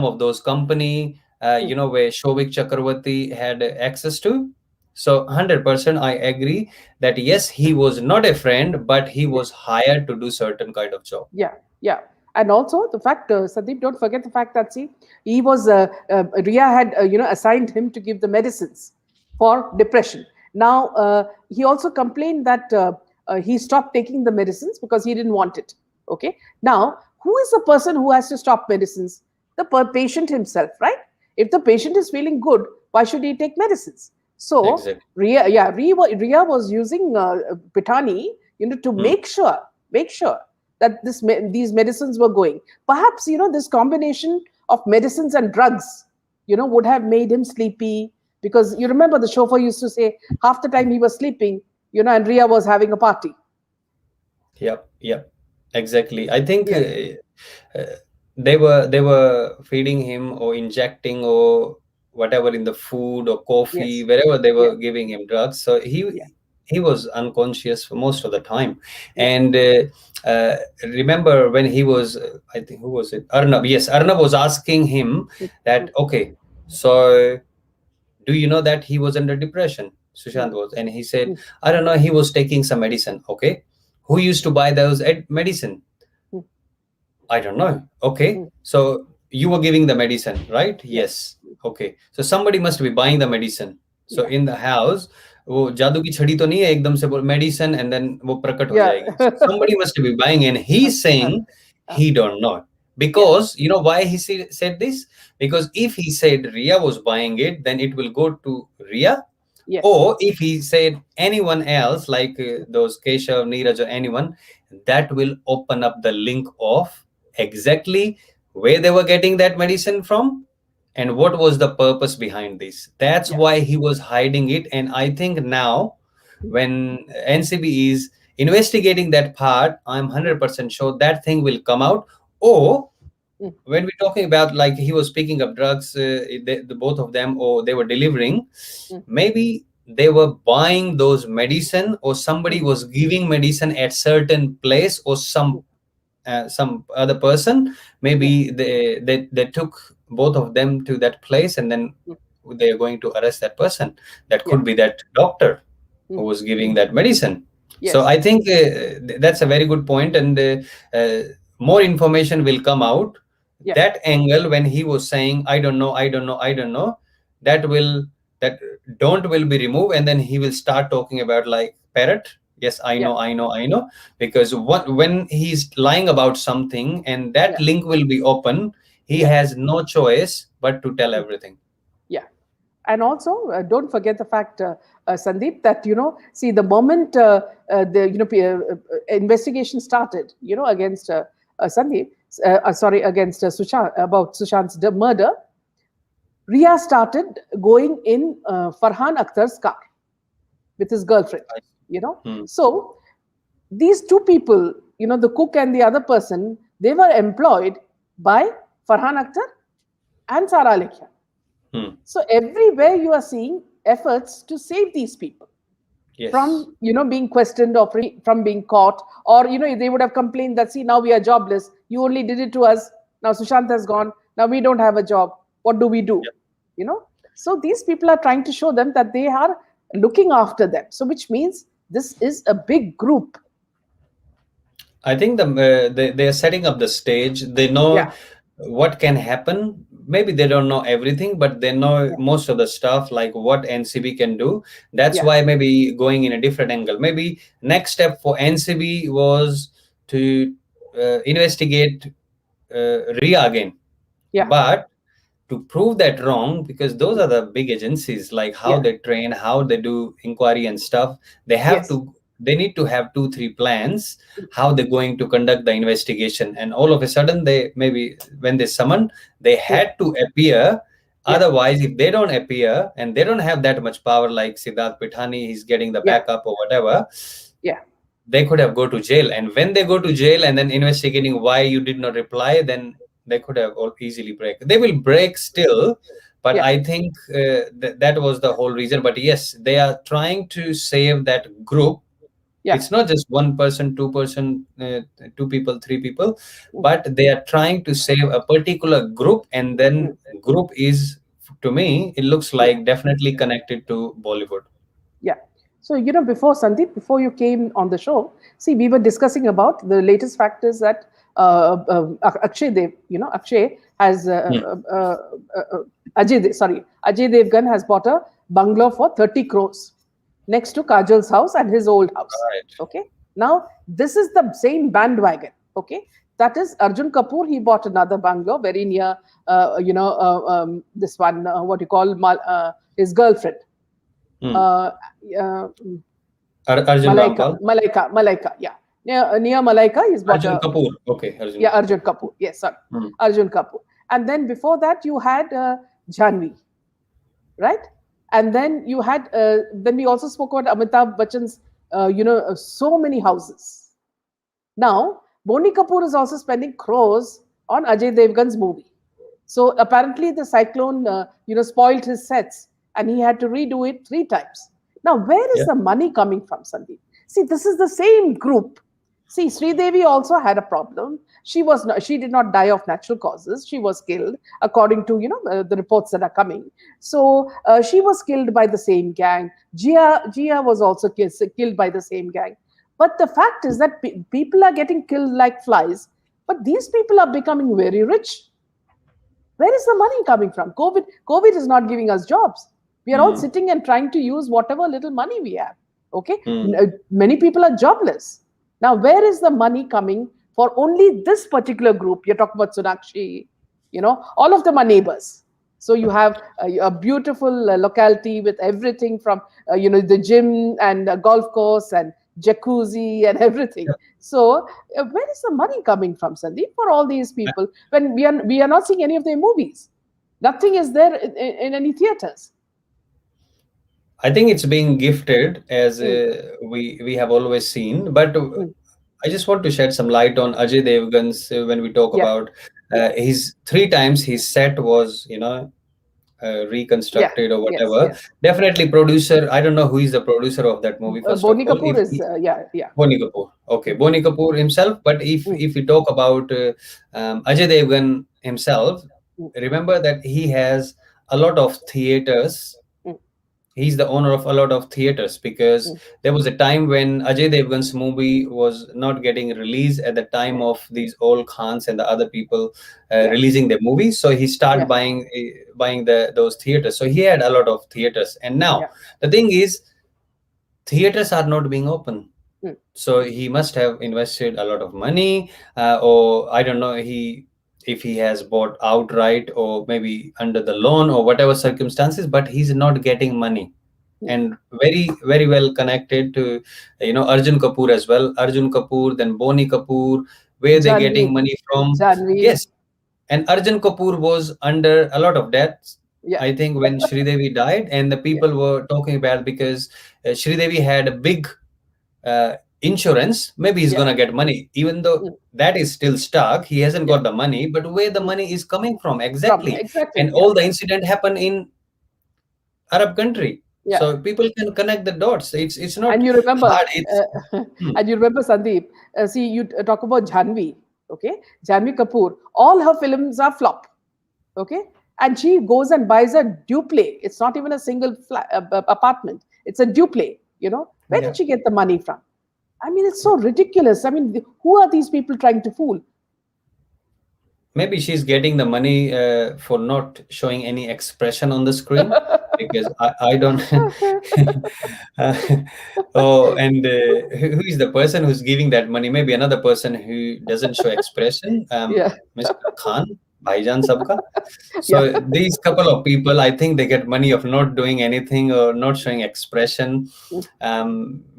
Speaker 2: of those company,
Speaker 1: Mm.
Speaker 2: where Shobik Chakravarti had access to. So 100% I agree that yes, he was not a friend, but he
Speaker 1: Yeah.
Speaker 2: was hired to do certain kind of job.
Speaker 1: Yeah, yeah. And also the fact, Sandeep, don't forget the fact that, see, he was, Ria had, assigned him to give the medicines for depression. Now, he also complained that he stopped taking the medicines because he didn't want it. Okay. Now, who is the person who has to stop medicines? The patient himself, right? If the patient is feeling good, why should he take medicines? So,
Speaker 2: Exactly.
Speaker 1: Ria was using Pithani, to
Speaker 2: Hmm.
Speaker 1: make sure that these medicines were going. Perhaps, this combination of medicines and drugs, would have made him sleepy, because you remember the chauffeur used to say half the time he was sleeping, and Ria was having a party.
Speaker 2: Yep, yep, exactly. I think
Speaker 1: Yeah.
Speaker 2: they were feeding him or injecting or whatever in the food or coffee,
Speaker 1: Yes.
Speaker 2: wherever they
Speaker 1: Yeah.
Speaker 2: were giving him drugs. So
Speaker 1: Yeah.
Speaker 2: he was unconscious for most of the time.
Speaker 1: Yeah.
Speaker 2: And remember when he was, I think, who was it? Arnab. Yes, Arnab was asking him
Speaker 1: Mm,
Speaker 2: that,
Speaker 1: mm,
Speaker 2: okay, so do you know that he was under depression?
Speaker 1: mm,
Speaker 2: Sushant was, and he said,
Speaker 1: mm,
Speaker 2: I don't know. He was taking some medicine. Okay, who used to buy those medicine?
Speaker 1: mm,
Speaker 2: I don't know. Okay.
Speaker 1: mm.
Speaker 2: So you were giving the medicine, right?
Speaker 1: Yes.
Speaker 2: Yes. Okay. So somebody must be buying the medicine. So
Speaker 1: Yeah.
Speaker 2: in the house, वो जादू की छड़ी तो नहीं है एकदम से medicine and then वो प्रकट हो
Speaker 1: Yeah.
Speaker 2: जाएगी. So somebody must be buying, and
Speaker 1: Uh,
Speaker 2: he's
Speaker 1: uh,
Speaker 2: saying
Speaker 1: uh,
Speaker 2: he don't know,
Speaker 1: yeah.
Speaker 2: because you know why he said this? Because if he said Ria was buying it, then it will go to Ria.
Speaker 1: Yes.
Speaker 2: Or if he said anyone else, like those Keshav, Neeraj, or anyone, that will open up the link of exactly where they were getting that medicine from and what was the purpose behind this. That's
Speaker 1: Yeah.
Speaker 2: why he was hiding it. And I think now,
Speaker 1: Mm,
Speaker 2: when NCB is investigating that part, I'm
Speaker 1: mm,
Speaker 2: 100% sure that thing will come out. Or
Speaker 1: mm,
Speaker 2: when we're talking about, like, he was speaking of drugs, the both of them, or they were delivering,
Speaker 1: mm,
Speaker 2: maybe they were buying those medicine, or somebody
Speaker 1: mm,
Speaker 2: was giving medicine at certain place, or
Speaker 1: mm.
Speaker 2: some other person,
Speaker 1: Yeah.
Speaker 2: maybe they took both of them to that place, and then
Speaker 1: Mm,
Speaker 2: they are going to arrest that person. That
Speaker 1: yeah.
Speaker 2: could be that doctor who
Speaker 1: Mm,
Speaker 2: was giving that medicine. So
Speaker 1: yes.
Speaker 2: I think that's a very good point, and more information will come out.
Speaker 1: Yeah.
Speaker 2: That angle, when he was saying, I don't know, I don't know, I don't know, that will, that don't will be removed, and then he will start talking about like parrot. Yes, I
Speaker 1: Yeah.
Speaker 2: know, I know, I know. Because what, when he's lying about something and that
Speaker 1: Yeah.
Speaker 2: link will be open, he
Speaker 1: Yeah.
Speaker 2: has no choice but to tell everything.
Speaker 1: Yeah. And also, don't forget the fact, Sandeep, that see, the moment the investigation started, against Sandeep, sorry, against Sushant, about Sushant's murder, Ria started going in Farhan Akhtar's car with his girlfriend.
Speaker 2: I- Hmm.
Speaker 1: So these two people, the cook and the other person, they were employed by Farhan Akhtar and Sara Alekhya.
Speaker 2: Hmm.
Speaker 1: So everywhere you are seeing efforts to save these people
Speaker 2: Yes.
Speaker 1: from being questioned, or from being caught, or they would have complained that, see, now we are jobless, you only did it to us, now Sushant has gone, now we don't have a job, what do we do? you know so these people are trying to show them that they are looking after them, so which means this is a big group.
Speaker 2: I think they are setting up the stage. They know
Speaker 1: Yeah.
Speaker 2: what can happen. Maybe they don't know everything, but they know
Speaker 1: Yeah.
Speaker 2: most of the stuff, like what NCB can do. That's
Speaker 1: Yeah.
Speaker 2: why maybe going in a different angle. Maybe next step for NCB was to investigate Ria again.
Speaker 1: Yeah.
Speaker 2: But to prove that wrong, because those are the big agencies, like how
Speaker 1: Yeah.
Speaker 2: they train, how they do inquiry and stuff, they have
Speaker 1: Yes.
Speaker 2: to, they need to have 2 3 plans how they're going to conduct the investigation. And all of a sudden, they maybe, when they summon, they
Speaker 1: Yeah.
Speaker 2: had to appear.
Speaker 1: Yeah.
Speaker 2: Otherwise, if they don't appear and they don't have that much power, like Siddharth Pithani, he's getting the
Speaker 1: Yeah.
Speaker 2: backup or whatever,
Speaker 1: Yeah.
Speaker 2: they could have go to jail. And when they go to jail and then investigating why you did not reply, then they could have all easily break. They will break still, but
Speaker 1: Yeah.
Speaker 2: I think that was the whole reason. But yes, they are trying to save that group.
Speaker 1: Yeah.
Speaker 2: It's not just one person, two-person, 2 people, 3 people,
Speaker 1: Mm.
Speaker 2: but they are trying to save a particular group. And then
Speaker 1: Mm.
Speaker 2: group is, to me, it looks
Speaker 1: Yeah.
Speaker 2: like definitely connected to Bollywood.
Speaker 1: Yeah. So, before Sandeep, before you came on the show, see, we were discussing about the latest factors that Akshay Dev, Akshay has,
Speaker 2: Hmm.
Speaker 1: Ajay Devgan has bought a bungalow for 30 crores next to Kajal's house and his old house.
Speaker 2: Right.
Speaker 1: Okay. Now, this is the same bandwagon. Okay. That is Arjun Kapoor. He bought another bungalow very near, this one, what you call, his girlfriend.
Speaker 2: Hmm.
Speaker 1: Uh, uh,
Speaker 2: Arjun Rampal.
Speaker 1: Malaika, yeah. Near Malaika, he's bought
Speaker 2: Arjun
Speaker 1: a,
Speaker 2: Kapoor. Okay, Arjun
Speaker 1: yeah,
Speaker 2: Kapoor.
Speaker 1: Arjun Kapoor. Yes, sorry,
Speaker 2: Hmm.
Speaker 1: Arjun Kapoor. And then before that, you had Janvi, right? And then you had, then we also spoke about Amitabh Bachchan's, so many houses. Now, Boni Kapoor is also spending crores on Ajay Devgan's movie. So apparently the cyclone, spoiled his sets, and he had to redo it 3 times. Now, where is
Speaker 2: Yeah.
Speaker 1: the money coming from, Sandeep? See, this is the same group. See, Sridevi also had a problem. She did not die of natural causes. She was killed, according to the reports that are coming. So she was killed by the same gang. Gia was also killed by the same gang. But the fact is that people are getting killed like flies. But these people are becoming very rich. Where is the money coming from? COVID is not giving us jobs. We are all
Speaker 2: Hmm.
Speaker 1: sitting and trying to use whatever little money we have. Okay,
Speaker 2: Hmm.
Speaker 1: Many people are jobless. Now, where is the money coming for only this particular group? You're talking about Sunakshi, all of them are neighbors. So you have a beautiful locality with everything from the gym and golf course and jacuzzi and everything. So where is the money coming from, Sandeep, for all these people when we are not seeing any of their movies? Nothing is there in any theaters.
Speaker 2: I think it's being gifted, as
Speaker 1: Mm,
Speaker 2: we have always seen. But
Speaker 1: mm.
Speaker 2: I just want to shed some light on Ajay Devgan's, when we talk
Speaker 1: Yeah,
Speaker 2: about
Speaker 1: yeah,
Speaker 2: his 3 times his set was,
Speaker 1: yeah,
Speaker 2: reconstructed or
Speaker 1: yes,
Speaker 2: whatever.
Speaker 1: yes.
Speaker 2: Definitely producer. I don't know who is the producer of that movie. First of
Speaker 1: Boni
Speaker 2: all,
Speaker 1: Kapoor
Speaker 2: if
Speaker 1: is yeah, yeah.
Speaker 2: Boni Kapoor. Okay,
Speaker 1: Mm,
Speaker 2: Boni Kapoor himself. But
Speaker 1: mm,
Speaker 2: if we talk about Ajay Devgan himself,
Speaker 1: mm,
Speaker 2: remember that he has a lot of theaters
Speaker 1: mm.
Speaker 2: he's the owner of a lot of theaters, because
Speaker 1: Mm.
Speaker 2: there was a time when Ajay Devgan's movie was not getting released at the time
Speaker 1: Yeah.
Speaker 2: of these old Khans and the other people
Speaker 1: Yeah.
Speaker 2: releasing their movies. So he started
Speaker 1: Yeah.
Speaker 2: buying those theaters. So he had a lot of theaters, and now
Speaker 1: Yeah.
Speaker 2: the thing is, theaters are not being open.
Speaker 1: Mm.
Speaker 2: So he must have invested a lot of money, or I don't know, he if he has bought outright or maybe under the loan or whatever circumstances, but he's not getting money.
Speaker 1: Mm.
Speaker 2: And very well connected to, Arjun Kapoor as well. Arjun Kapoor, then Boni Kapoor, where they
Speaker 1: Janvi.
Speaker 2: getting money from?
Speaker 1: Janvi.
Speaker 2: Yes. And Arjun Kapoor was under a lot of debts,
Speaker 1: Yeah.
Speaker 2: I think, when Sridevi died, and the
Speaker 1: Yeah.
Speaker 2: people were talking about, because Sridevi had a big insurance, maybe he's
Speaker 1: Yeah.
Speaker 2: gonna get money, even though
Speaker 1: Mm.
Speaker 2: that is still stuck. He hasn't
Speaker 1: Yeah.
Speaker 2: got the money, but where the
Speaker 1: Mm.
Speaker 2: money is coming from
Speaker 1: From
Speaker 2: exactly?
Speaker 1: exactly.
Speaker 2: And
Speaker 1: Yeah.
Speaker 2: all the incident happened in Arab country,
Speaker 1: Yeah.
Speaker 2: so people can connect the dots. It's not
Speaker 1: And you remember,
Speaker 2: hard. It's hmm,
Speaker 1: and you remember Sandeep. See, you talk about Janvi. Okay, Janvi Kapoor. All her films are flop. Okay, and she goes and buys a duplex. It's not even a single apartment. It's a duplex. Where
Speaker 2: yeah.
Speaker 1: did she get the money from? I mean, it's so ridiculous. I mean, who are these people trying to fool?
Speaker 2: Maybe she's getting the money for not showing any expression on the screen, because I don't. uh, oh, and who is the person who's giving that money? Maybe another person who doesn't show expression.
Speaker 1: Yeah,
Speaker 2: Mr. Khan, Bhaijan Sabka.
Speaker 1: yeah,
Speaker 2: So these couple of people, I think they get money of not doing anything or not showing expression,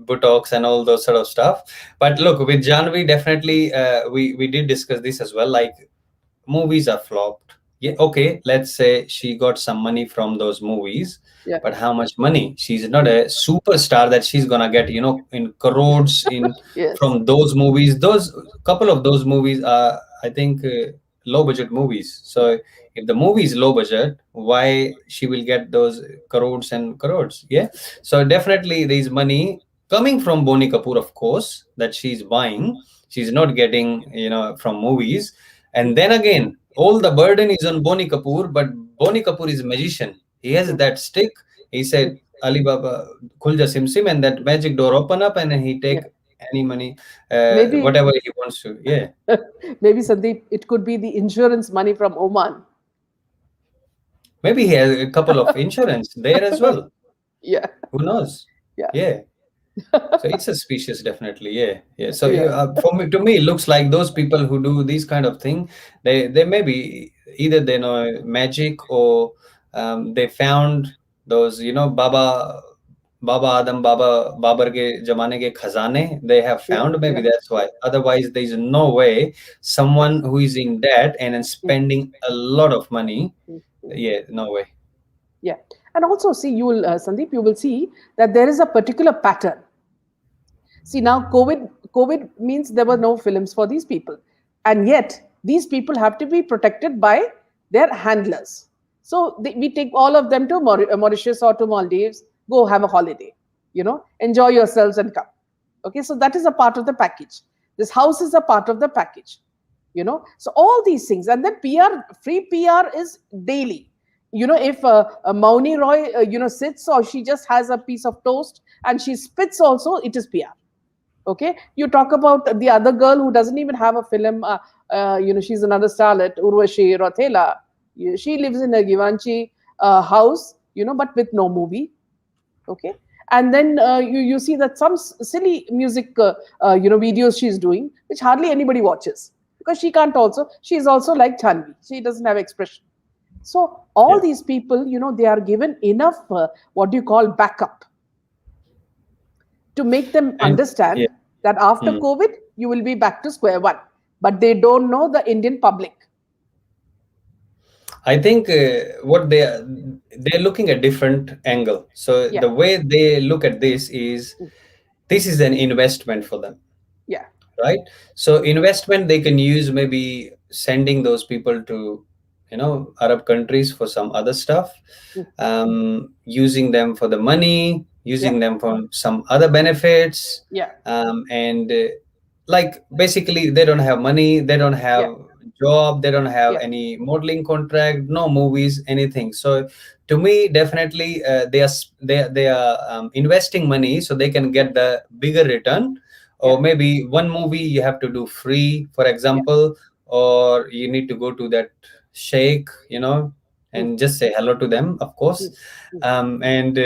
Speaker 2: Botox and all those sort of stuff. But look, with Janvi, definitely, we did discuss this as well. Like, movies are flopped. Yeah, okay, let's say she got some money from those movies,
Speaker 1: yeah.
Speaker 2: but how much money? She's not a superstar that she's gonna get, in crores in
Speaker 1: Yes.
Speaker 2: from those movies. Those couple of those movies are, I think, low budget movies. So if the movie is low budget, why she will get those crores and crores? Yeah. So definitely there is money coming from Boni Kapoor, of course, that she's buying. She's not getting, from movies. And then again, all the burden is on Boni Kapoor, but Boni Kapoor is a magician. He has that stick. He said, Ali Baba, Khulja Sim Sim, and that magic door open up, and then he
Speaker 1: Yeah.
Speaker 2: take any money,
Speaker 1: Maybe,
Speaker 2: whatever he wants to. Yeah,
Speaker 1: maybe Sandeep, it could be the insurance money from Oman.
Speaker 2: maybe he has a couple of insurance there as well.
Speaker 1: Yeah,
Speaker 2: Who knows?
Speaker 1: yeah,
Speaker 2: Yeah. So it's suspicious, definitely. Yeah. So
Speaker 1: yeah,
Speaker 2: to me, it looks like those people who do these kind of thing, they maybe either they know magic, or they found those, Baba Adam, Baba Babar ke zamane ke khazane, they have
Speaker 1: yeah,
Speaker 2: found. Maybe
Speaker 1: yeah.
Speaker 2: that's why. Otherwise, there is no way someone who is in debt and then spending a lot of money. Yeah, no way.
Speaker 1: Yeah. And also, see, you will, Sandeep, you will see that there is a particular pattern. See, now COVID means there were no films for these people, and yet these people have to be protected by their handlers. So we take all of them to Mauritius or to Maldives, go have a holiday, enjoy yourselves and come. Okay, so that is a part of the package. This house is a part of the package. So all these things, and then free PR is daily. If Mauni Roy sits, or she just has a piece of toast and she spits also, it is PR. Okay, you talk about the other girl who doesn't even have a film. She's another starlet, Urvashi Rothela. She lives in a Givenchy house, but with no movie. Okay, and then you see that some silly music videos she's doing, which hardly anybody watches, because she can't also. She's also like Chanvi. She doesn't have expression. So all
Speaker 2: Yeah.
Speaker 1: these people, they are given enough what do you call backup to make them
Speaker 2: And yeah.
Speaker 1: understand that after
Speaker 2: Hmm.
Speaker 1: COVID, you will be back to square one. But they don't know the Indian public.
Speaker 2: I think what they're looking at different angle. So
Speaker 1: Yeah,
Speaker 2: the way they look at this is an investment for them,
Speaker 1: yeah,
Speaker 2: right? So investment they can use, maybe sending those people to, Arab countries for some other stuff, using them for the money, using
Speaker 1: yeah,
Speaker 2: them for some other benefits,
Speaker 1: yeah,
Speaker 2: and like basically they don't have money, they don't have
Speaker 1: yeah,
Speaker 2: job, they don't have
Speaker 1: Yeah.
Speaker 2: any modeling contract, no movies, anything. So to me, definitely they are investing money so they can
Speaker 1: Yeah.
Speaker 2: get the bigger return.
Speaker 1: Yeah.
Speaker 2: Or maybe one movie you have to do free, for
Speaker 1: Yeah.
Speaker 2: example, or you need to go to that sheikh,
Speaker 1: Mm,
Speaker 2: and just say hello to them, of course.
Speaker 1: mm, mm.
Speaker 2: And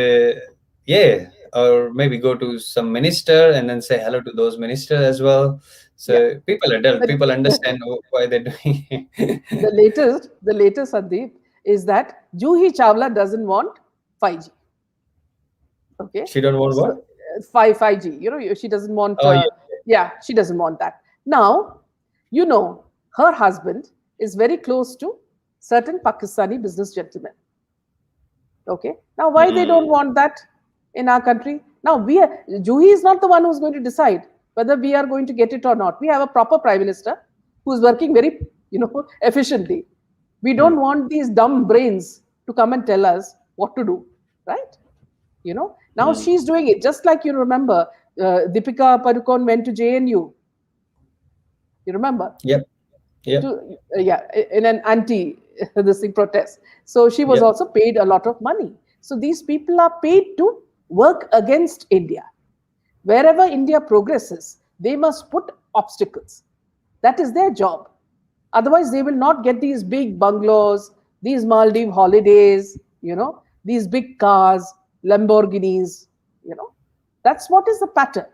Speaker 2: yeah, or maybe go to some minister and then say hello to those ministers as well.
Speaker 1: Yeah.
Speaker 2: So people are dull.
Speaker 1: But
Speaker 2: People understand why they're doing it.
Speaker 1: the latest, Sandeep, is that Juhi Chawla doesn't want 5G. Okay,
Speaker 2: She don't want
Speaker 1: so
Speaker 2: what?
Speaker 1: 5G. She doesn't want.
Speaker 2: Oh yeah,
Speaker 1: Yeah, she doesn't want that. Now, her husband is very close to certain Pakistani business gentlemen. Okay. Now, why they don't
Speaker 2: mm,
Speaker 1: want that in our country? Now, Juhi is not the one who's going to decide whether we are going to get it or not. We have a proper prime minister who's working very, efficiently. We don't
Speaker 2: mm,
Speaker 1: want these dumb brains to come and tell us what to do, right? Now
Speaker 2: mm.
Speaker 1: she's doing it. Just like you remember, Deepika Padukone went to JNU. You remember?
Speaker 2: Yep, yep,
Speaker 1: Yeah, in an anti this thing protest. So she was
Speaker 2: yep.
Speaker 1: also paid a lot of money. So these people are paid to work against India. Wherever India progresses, they must put obstacles. That is their job. Otherwise, they will not get these big bungalows, these Maldive holidays, these big cars, Lamborghinis. you know that's what is the pattern.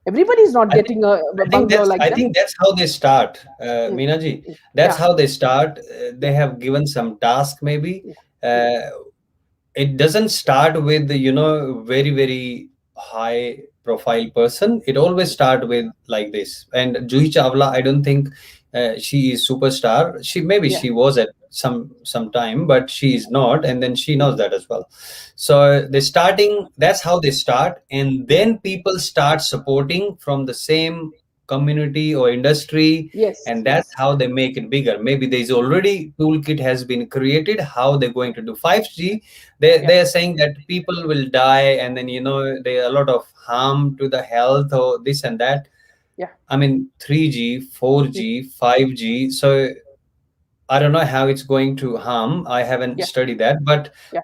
Speaker 1: Everybody is not
Speaker 2: I think
Speaker 1: getting a
Speaker 2: I think
Speaker 1: bungalow
Speaker 2: that's
Speaker 1: like
Speaker 2: I
Speaker 1: them.
Speaker 2: think that's how they start,
Speaker 1: Mm,
Speaker 2: Meenaji.
Speaker 1: mm.
Speaker 2: That's
Speaker 1: Yeah,
Speaker 2: how they start. They
Speaker 1: yeah,
Speaker 2: have given some task maybe.
Speaker 1: yeah, yeah,
Speaker 2: Uh, it doesn't start with very very high profile person. It always
Speaker 1: mm,
Speaker 2: start with like this. And Juhi Chawla, I don't think she is superstar. Maybe
Speaker 1: yeah.
Speaker 2: she was at some time, but she is not, and then she knows
Speaker 1: Mm,
Speaker 2: that as well. So the starting, that's how they start, and
Speaker 1: mm.
Speaker 2: then people start supporting from the same community or industry,
Speaker 1: Yes,
Speaker 2: and that's
Speaker 1: yes.
Speaker 2: how they make it bigger. Maybe there's already toolkit has been created how they're going to do 5G. they
Speaker 1: Yeah,
Speaker 2: they are saying that people will die, and then there are a lot of harm to the health or this and that.
Speaker 1: yeah,
Speaker 2: I mean, 3G,
Speaker 1: mm,
Speaker 2: 4G, 5G. So I don't know how it's going to harm. I haven't
Speaker 1: yeah,
Speaker 2: studied that, but
Speaker 1: yeah,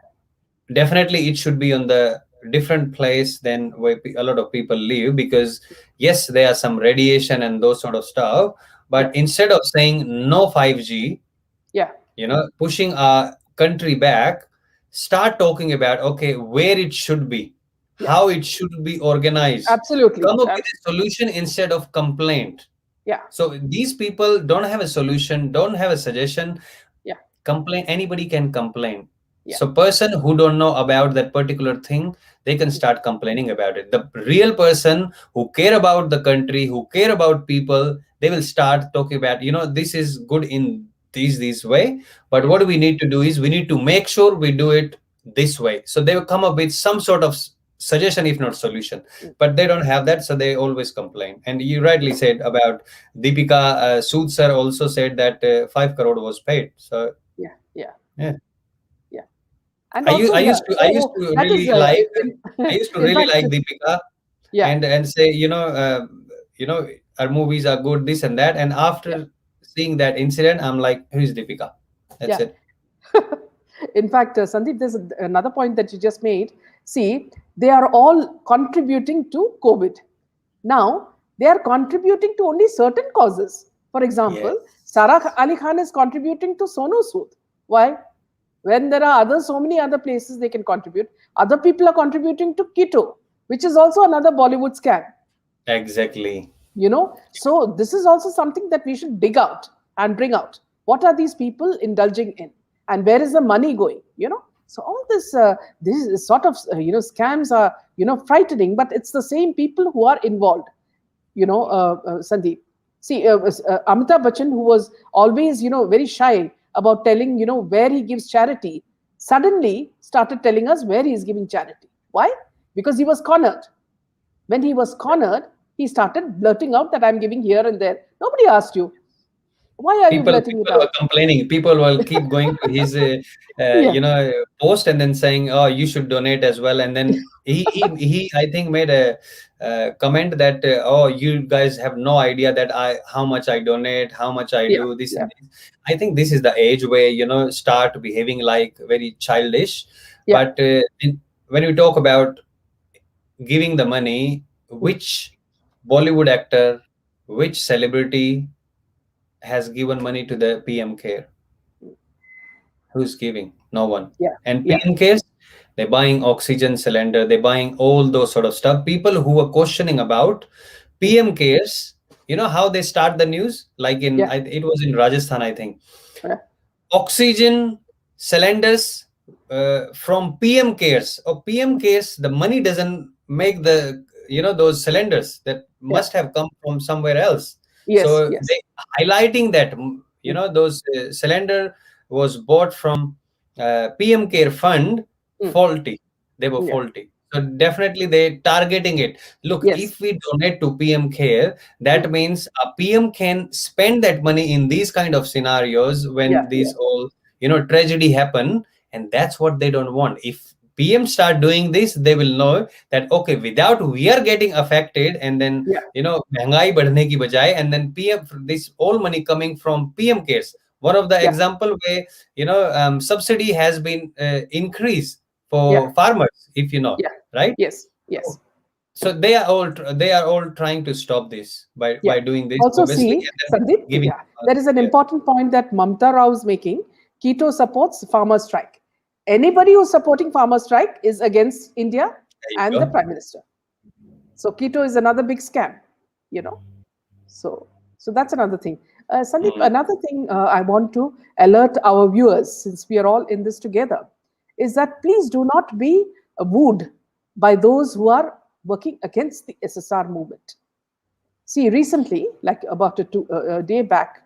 Speaker 2: definitely it should be on the different place than where a lot of people live, because yes, there are some radiation and those sort of stuff.
Speaker 1: yeah,
Speaker 2: But instead of saying no 5G,
Speaker 1: yeah,
Speaker 2: pushing our country back, start talking about, okay, where it should be,
Speaker 1: yeah.
Speaker 2: how it should be organized,
Speaker 1: Absolutely.
Speaker 2: come up with a solution instead of complaint.
Speaker 1: Yeah,
Speaker 2: So these people don't have a solution, don't have a suggestion.
Speaker 1: yeah,
Speaker 2: Complain, anybody can complain.
Speaker 1: yeah,
Speaker 2: So person who don't know about that particular thing, they can start complaining about it. The real person who care about the country, who care about people, they will start talking about, this is good in this way, but what
Speaker 1: yes.
Speaker 2: we need to do is we need to make sure we do it this way. So they will come up with some sort of suggestion, if not solution.
Speaker 1: Mm.
Speaker 2: But they don't have that, so they always complain. And you rightly said about Deepika, Sood sir also said that 5 crore was paid. So
Speaker 1: Yeah, yeah,
Speaker 2: yeah,
Speaker 1: yeah. And
Speaker 2: I, u-
Speaker 1: also,
Speaker 2: I
Speaker 1: yeah.
Speaker 2: used to I used
Speaker 1: Oh,
Speaker 2: to
Speaker 1: that is
Speaker 2: really like I
Speaker 1: in,
Speaker 2: used to
Speaker 1: in
Speaker 2: really
Speaker 1: fact,
Speaker 2: like Deepika,
Speaker 1: yeah,
Speaker 2: and say, you know our movies are good, this and that. And
Speaker 1: yeah,
Speaker 2: after seeing that incident, I'm like, who's Deepika? That's
Speaker 1: yeah.
Speaker 2: it.
Speaker 1: In fact, Sandeep, there's another point that you just made. See, they are all contributing to COVID. Now, they are contributing to only certain causes. For example,
Speaker 2: Yes.
Speaker 1: Sarah Ali Khan is contributing to Sonu Sood. Why? When there are so many other places they can contribute. Other people are contributing to keto, which is also another Bollywood scam.
Speaker 2: Exactly.
Speaker 1: So this is also something that we should dig out and bring out. What are these people indulging in, and where is the money going? So all this sort of scams are frightening, but it's the same people who are involved. Sandeep, see, Amitabh Bachchan, who was always very shy about telling where he gives charity, suddenly started telling us where he is giving charity. Why? Because he was cornered. When he was cornered, he started blurting out that I'm giving here and there. Nobody asked you. Why are you
Speaker 2: people
Speaker 1: blurting it
Speaker 2: people were
Speaker 1: out?
Speaker 2: complaining. People will keep going to his
Speaker 1: Yeah,
Speaker 2: post and then saying, oh, you should donate as well. And then he I think made a comment that oh, you guys have no idea that I how much I donate, how much I
Speaker 1: yeah,
Speaker 2: do this
Speaker 1: yeah,
Speaker 2: and this. I think this is the age where start behaving like very childish.
Speaker 1: yeah.
Speaker 2: But when we talk about giving the money,
Speaker 1: Mm.
Speaker 2: which Bollywood actor, which celebrity has given money to the PM care? Who's giving? No one.
Speaker 1: Yeah,
Speaker 2: And
Speaker 1: yeah,
Speaker 2: PM cares, they're buying oxygen cylinder, they're buying all those sort of stuff. People who are questioning about PM cares, you know how they start the news? Like
Speaker 1: yeah,
Speaker 2: it was in Rajasthan, I think.
Speaker 1: yeah,
Speaker 2: Oxygen cylinders from PM cares or PM cares, the money doesn't make the those cylinders that
Speaker 1: yeah.
Speaker 2: must have come from somewhere else.
Speaker 1: Yes,
Speaker 2: So
Speaker 1: yes.
Speaker 2: they highlighting that
Speaker 1: Mm,
Speaker 2: those cylinder was bought from PM care fund,
Speaker 1: mm,
Speaker 2: faulty. They were
Speaker 1: yeah.
Speaker 2: faulty. So definitely they targeting it. Look,
Speaker 1: Yes.
Speaker 2: if we donate to PM care,
Speaker 1: Mm,
Speaker 2: that means a PM can spend that money in these kind of scenarios
Speaker 1: yeah,
Speaker 2: when
Speaker 1: yeah,
Speaker 2: these all tragedy happen, and that's what they don't want. If PM start doing this, they will know that okay, without we are getting affected, and then
Speaker 1: yeah,
Speaker 2: महंगाई बढ़ने की बजाय, and then PM this all money coming from PM cares. One of the
Speaker 1: yeah,
Speaker 2: example where subsidy has been increased
Speaker 1: yeah,
Speaker 2: for farmers, if you know,
Speaker 1: yeah.
Speaker 2: right?
Speaker 1: Yes, yes.
Speaker 2: So they are all trying to stop this
Speaker 1: Yeah.
Speaker 2: by doing this,
Speaker 1: Also,
Speaker 2: obviously,
Speaker 1: see,
Speaker 2: and then
Speaker 1: Sandeep,
Speaker 2: giving.
Speaker 1: yeah, there is an
Speaker 2: Yeah,
Speaker 1: important point that Mamta Rao is making. Keto supports farmer strike. Anybody who's supporting farmer strike is against India
Speaker 2: there you
Speaker 1: and the
Speaker 2: go.
Speaker 1: Prime Minister. So keto is another big scam, you know. So, so that's another thing. Sandeep,
Speaker 2: Mm.
Speaker 1: another thing I want to alert our viewers, since we are all in this together, is that please do not be wooed by those who are working against the SSR movement. See, recently, like about a day back,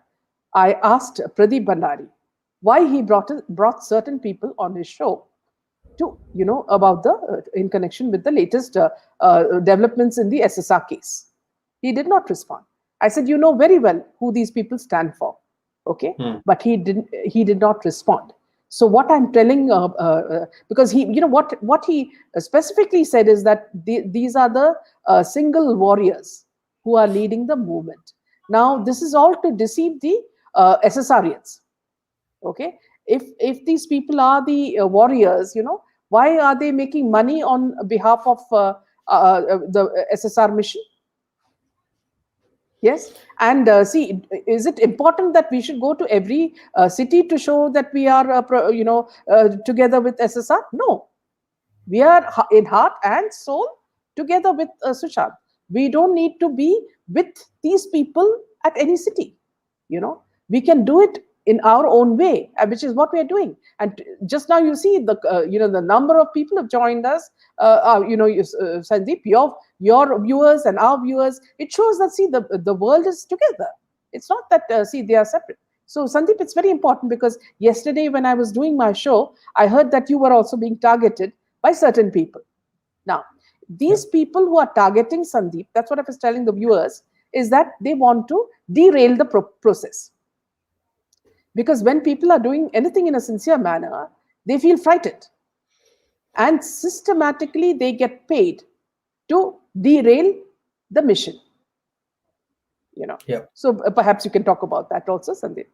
Speaker 1: I asked Pradeep Bhandari why he brought certain people on his show to, about the, in connection with the latest developments in the SSR case. He did not respond. I said, you know very well who these people stand for, okay?
Speaker 2: Mm.
Speaker 1: But he did not respond. So what I'm telling, because what he specifically said is that these are the single warriors who are leading the movement. Now, this is all to deceive the SSRians, okay? If these people are the warriors, why are they making money on behalf of the SSR mission? Yes, and see, is it important that we should go to every city to show that we are, together with SSR? No, we are in heart and soul together with Sushant. We don't need to be with these people at any city. We can do it in our own way, which is what we are doing. And just now you see the number of people have joined us. Sandeep, your viewers and our viewers. It shows that see the world is together. It's not that see they are separate. So Sandeep, it's very important because yesterday when I was doing my show, I heard that you were also being targeted by certain people. Now, these people who are targeting Sandeep, that's what I was telling the viewers, is that they want to derail the process. Because when people are doing anything in a sincere manner, they feel frightened. And systematically, they get paid to derail the mission.
Speaker 2: Yeah.
Speaker 1: So perhaps you can talk about that also, Sandeep.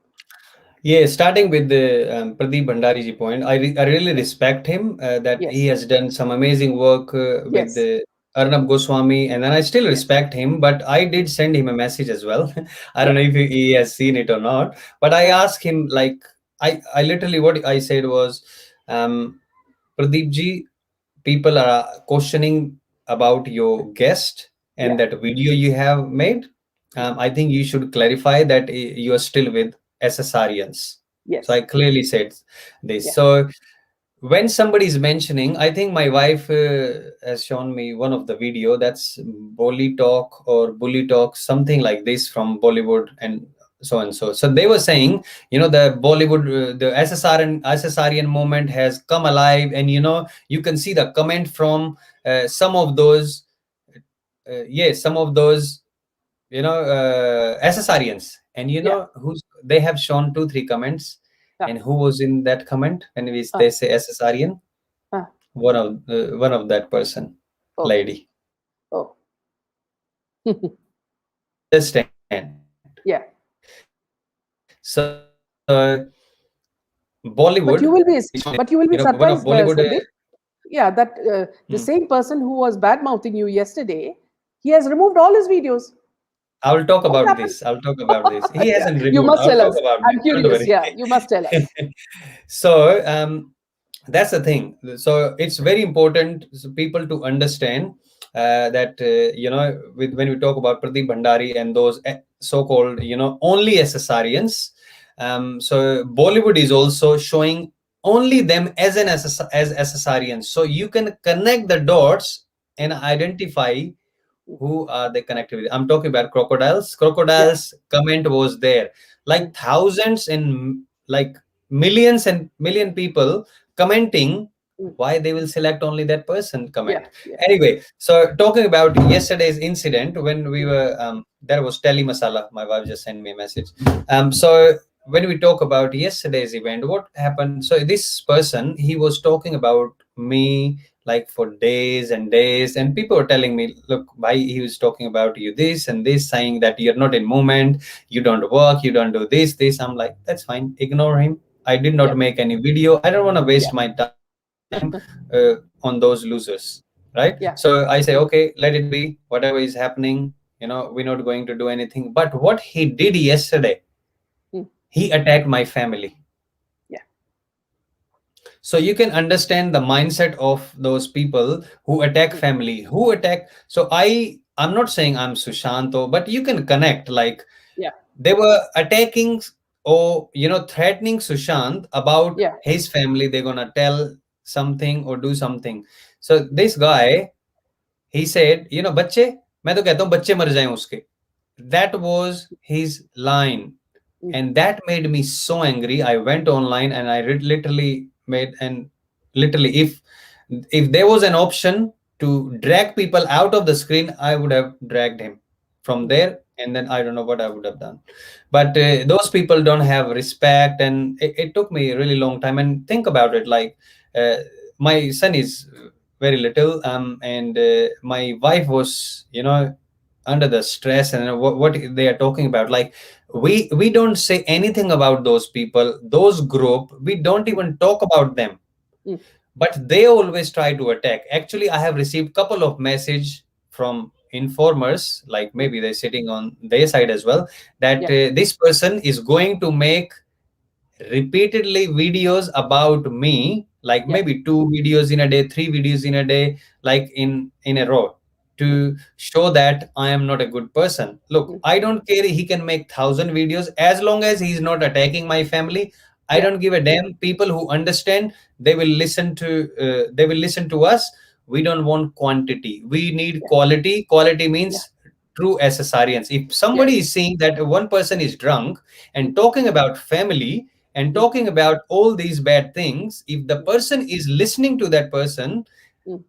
Speaker 2: Yeah, starting with the Pradeep Bhandari point, I really respect him that he
Speaker 1: Yes,
Speaker 2: has done some amazing work with
Speaker 1: yes,
Speaker 2: the Arnab Goswami, and then I still
Speaker 1: yes,
Speaker 2: respect him, but I did send him a message as well. I don't
Speaker 1: yeah,
Speaker 2: know if he has seen it or not, but I asked him, like, I literally, what I said was, Pradeep ji, people are questioning about your guest and
Speaker 1: yeah,
Speaker 2: that video you have made. I think you should clarify that you are still with SSRians. So I
Speaker 1: yes,
Speaker 2: clearly said this.
Speaker 1: yeah,
Speaker 2: So when somebody is mentioning, I think my wife has shown me one of the video that's bully talk or bully talk, something like this from Bollywood and so and so. So they were saying, the Bollywood, the SSRian movement has come alive, and you can see the comment from some of those, yes, some of those SSRians, And you
Speaker 1: Yeah.
Speaker 2: know who's they have shown 2 3 comments,
Speaker 1: Yeah.
Speaker 2: and who was in that comment when
Speaker 1: Uh,
Speaker 2: they say SSRian?
Speaker 1: uh,
Speaker 2: One of that person,
Speaker 1: okay.
Speaker 2: lady.
Speaker 1: Oh.
Speaker 2: Understand.
Speaker 1: Yeah.
Speaker 2: So Bollywood
Speaker 1: But you will
Speaker 2: is
Speaker 1: be,
Speaker 2: showing,
Speaker 1: but you will be
Speaker 2: one of
Speaker 1: surprised,
Speaker 2: Bollywood.
Speaker 1: Sandeep. Yeah, that the
Speaker 2: Hmm.
Speaker 1: same person who was bad mouthing you yesterday, he has removed all his videos.
Speaker 2: I'll talk
Speaker 1: What
Speaker 2: about
Speaker 1: happened?
Speaker 2: this. I'll talk about this. He
Speaker 1: Yeah,
Speaker 2: hasn't
Speaker 1: you
Speaker 2: removed.
Speaker 1: must
Speaker 2: I'll
Speaker 1: tell
Speaker 2: talk
Speaker 1: us.
Speaker 2: about
Speaker 1: I'm
Speaker 2: this. Don't
Speaker 1: curious.
Speaker 2: worry.
Speaker 1: Yeah, you must tell us.
Speaker 2: So that's the thing. So it's very important for people to understand that when we talk about Pradeep Bhandari and those so-called only SSRians. So Bollywood is also showing only them as as SSRians. So you can connect the dots and identify who are they connected with. I'm talking about crocodiles.
Speaker 1: Yeah.
Speaker 2: Crocodiles comment was there,
Speaker 1: Mm,
Speaker 2: like thousands and like millions and million people commenting.
Speaker 1: mm.
Speaker 2: Why they will select only that person
Speaker 1: Yeah.
Speaker 2: comment?
Speaker 1: Yeah.
Speaker 2: Anyway, so talking about yesterday's incident when we
Speaker 1: Mm,
Speaker 2: were there was tele masala. My wife just sent me a message. So when we talk about yesterday's event, what happened? So this person, he was talking about me like for days and days, and people were telling me, look, why he was talking about you this and this, saying that you're not in movement, you don't work, you don't do this. I'm like, that's fine, ignore him. I did
Speaker 1: yeah.
Speaker 2: not make any video. I don't want to waste
Speaker 1: Yeah.
Speaker 2: my time on those losers, right? So
Speaker 1: Yeah.
Speaker 2: I say, okay, let it be, whatever is happening, we're not going to do anything. But what he did yesterday,
Speaker 1: Mm,
Speaker 2: he attacked my family.
Speaker 1: yeah.
Speaker 2: So you can understand the mindset of those people who attack
Speaker 1: Mm,
Speaker 2: family, who attack. So I'm not saying I'm Sushanto, but you can connect, like
Speaker 1: yeah.
Speaker 2: they were attacking or threatening Sushant about
Speaker 1: Yeah.
Speaker 2: his family. They're gonna tell something or do something. So this guy, he said, बच्चे, मैं तो कहता हूँ बच्चे मर जाएं उसके. That was his line.
Speaker 1: Mm,
Speaker 2: And that made me so angry. I went online and I literally made, and literally, if there was an option to drag people out of the screen, I would have dragged him from
Speaker 1: mm,
Speaker 2: there, and then I don't know what I would have done. But those people don't have respect, and it took me a really long time. And think about it, like uh, my son is very little, and my wife was under the stress, and what they are talking about, like we don't say anything about those people, those group, we don't
Speaker 1: mm,
Speaker 2: even talk about them,
Speaker 1: mm.
Speaker 2: but they always try to attack. Actually, I have received couple of message from informers, like
Speaker 1: Mm.
Speaker 2: maybe they're sitting on their side as well, that
Speaker 1: Yeah.
Speaker 2: this person is going to make repeatedly videos about me, like
Speaker 1: Yeah.
Speaker 2: maybe 2 videos in a day, 3 videos in a day, like in a row,
Speaker 1: Mm,
Speaker 2: to show that I am not a good person. Look,
Speaker 1: mm.
Speaker 2: I don't care, he can make 1,000 videos as long as he's not attacking my family. I
Speaker 1: Yeah.
Speaker 2: don't give a damn. People who understand, they will listen to us. We don't want quantity, we need
Speaker 1: Yeah.
Speaker 2: quality. Quality
Speaker 1: Yeah.
Speaker 2: means true SSRians. If somebody
Speaker 1: Yes.
Speaker 2: is seeing that one person is drunk
Speaker 1: Mm,
Speaker 2: and talking about family and
Speaker 1: mm,
Speaker 2: talking about all these bad things, if the
Speaker 1: mm,
Speaker 2: person is listening to that person,
Speaker 1: mm.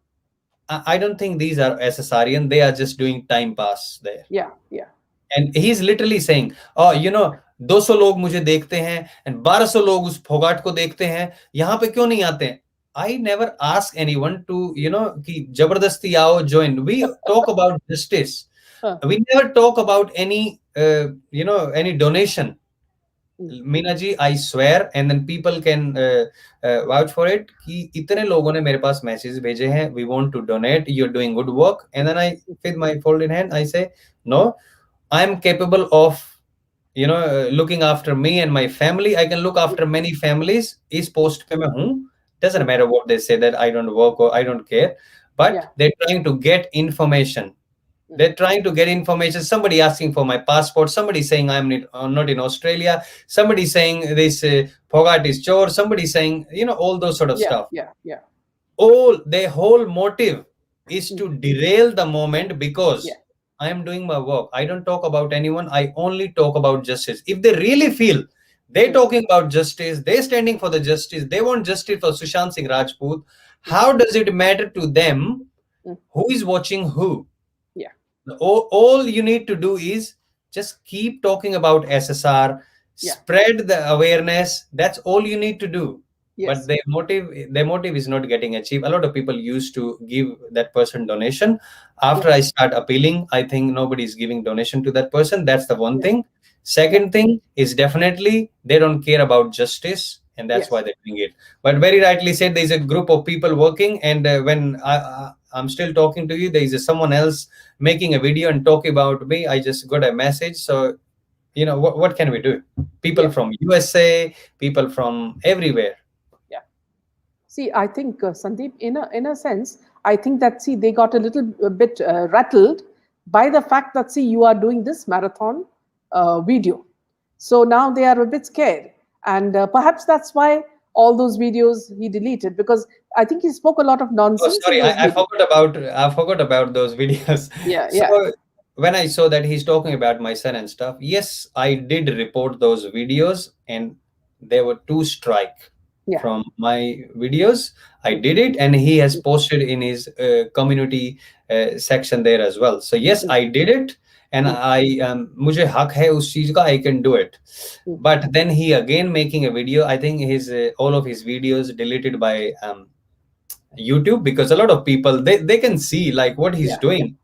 Speaker 2: I don't think these are SSRian. They are just doing time pass there.
Speaker 1: Yeah. Yeah.
Speaker 2: And he's literally saying, oh, 200 लोग मुझे देखते हैं and 1200 लोग उस फोगाट को देखते हैं, यहाँ पे क्यों नहीं आते हैं? I never ask anyone to, कि जबरदस्ती आओ, join. We talk about justice.
Speaker 1: Huh.
Speaker 2: We never talk about any donation.
Speaker 1: Mm,
Speaker 2: Meena ji, I swear, and then people can vouch for it, कि इतने लोगों ने मेरे पास मैसेज भेजे हैं, we want to donate, you are doing good work, and then I with my folded hand I say, no, I am capable of looking after me and my family. I can look
Speaker 1: mm,
Speaker 2: after many families. इस
Speaker 1: mm,
Speaker 2: post पे मैं हूँ. Doesn't
Speaker 1: mm.
Speaker 2: matter what they say that I don't work or I don't care, but
Speaker 1: Yeah.
Speaker 2: they're trying to get information.
Speaker 1: Mm,
Speaker 2: They're trying to get information. Somebody asking for my passport. Somebody saying not in Australia. Somebody saying this Phogat is chore. Somebody saying, all those sort of
Speaker 1: yeah.
Speaker 2: stuff.
Speaker 1: Yeah. Yeah.
Speaker 2: All their whole motive is
Speaker 1: Mm,
Speaker 2: to derail the moment,
Speaker 1: yeah.
Speaker 2: because I am doing my work. I don't talk about anyone. I only talk about justice. If they really feel they're
Speaker 1: Mm,
Speaker 2: talking about justice, they're standing for the justice, they want justice for Sushant Singh Rajput,
Speaker 1: mm,
Speaker 2: how does it matter to them
Speaker 1: mm.
Speaker 2: who is watching who?
Speaker 1: Yeah.
Speaker 2: All you need to do is just keep talking about SSR,
Speaker 1: Yeah.
Speaker 2: spread the awareness. That's all you need to do. But
Speaker 1: Yes.
Speaker 2: their motive is not getting achieved. A lot of people used to give that person donation.
Speaker 1: Yeah.
Speaker 2: After I start appealing, I think nobody is giving donation to that person. That's the one
Speaker 1: Yeah.
Speaker 2: thing.
Speaker 1: Yeah.
Speaker 2: Second thing is definitely they don't care about justice, and that's why
Speaker 1: Yes.
Speaker 2: they're doing it. But very rightly said, there's a group of people working, and when I'm still talking to you, there is someone else making a video and talking about me. I just got a message. So what can we do? People
Speaker 1: Yeah.
Speaker 2: from USA, people from everywhere.
Speaker 1: Yeah. See, I think Sandeep, in a sense, I think that see they got a little bit rattled by the fact that see you are doing this marathon video, so now they are a bit scared, and perhaps that's why all those videos he deleted, because I think he spoke a lot of
Speaker 2: Oh,
Speaker 1: nonsense in
Speaker 2: sorry,
Speaker 1: those videos.
Speaker 2: I forgot about those videos.
Speaker 1: Yeah.
Speaker 2: So
Speaker 1: Yeah.
Speaker 2: when I saw that he's talking about my son and stuff, yes, I did report those videos, and there were 2 strike
Speaker 1: Yeah.
Speaker 2: from my videos. I
Speaker 1: Mm,
Speaker 2: did it, and he has posted in his community section there as well. So yes,
Speaker 1: mm,
Speaker 2: I did it, and
Speaker 1: mm,
Speaker 2: I मुझे हक है उस चीज का, I can do it.
Speaker 1: mm.
Speaker 2: But then he again making a video. I think his all of his videos deleted by YouTube, because a lot of people they can see like what he's
Speaker 1: Yeah.
Speaker 2: doing.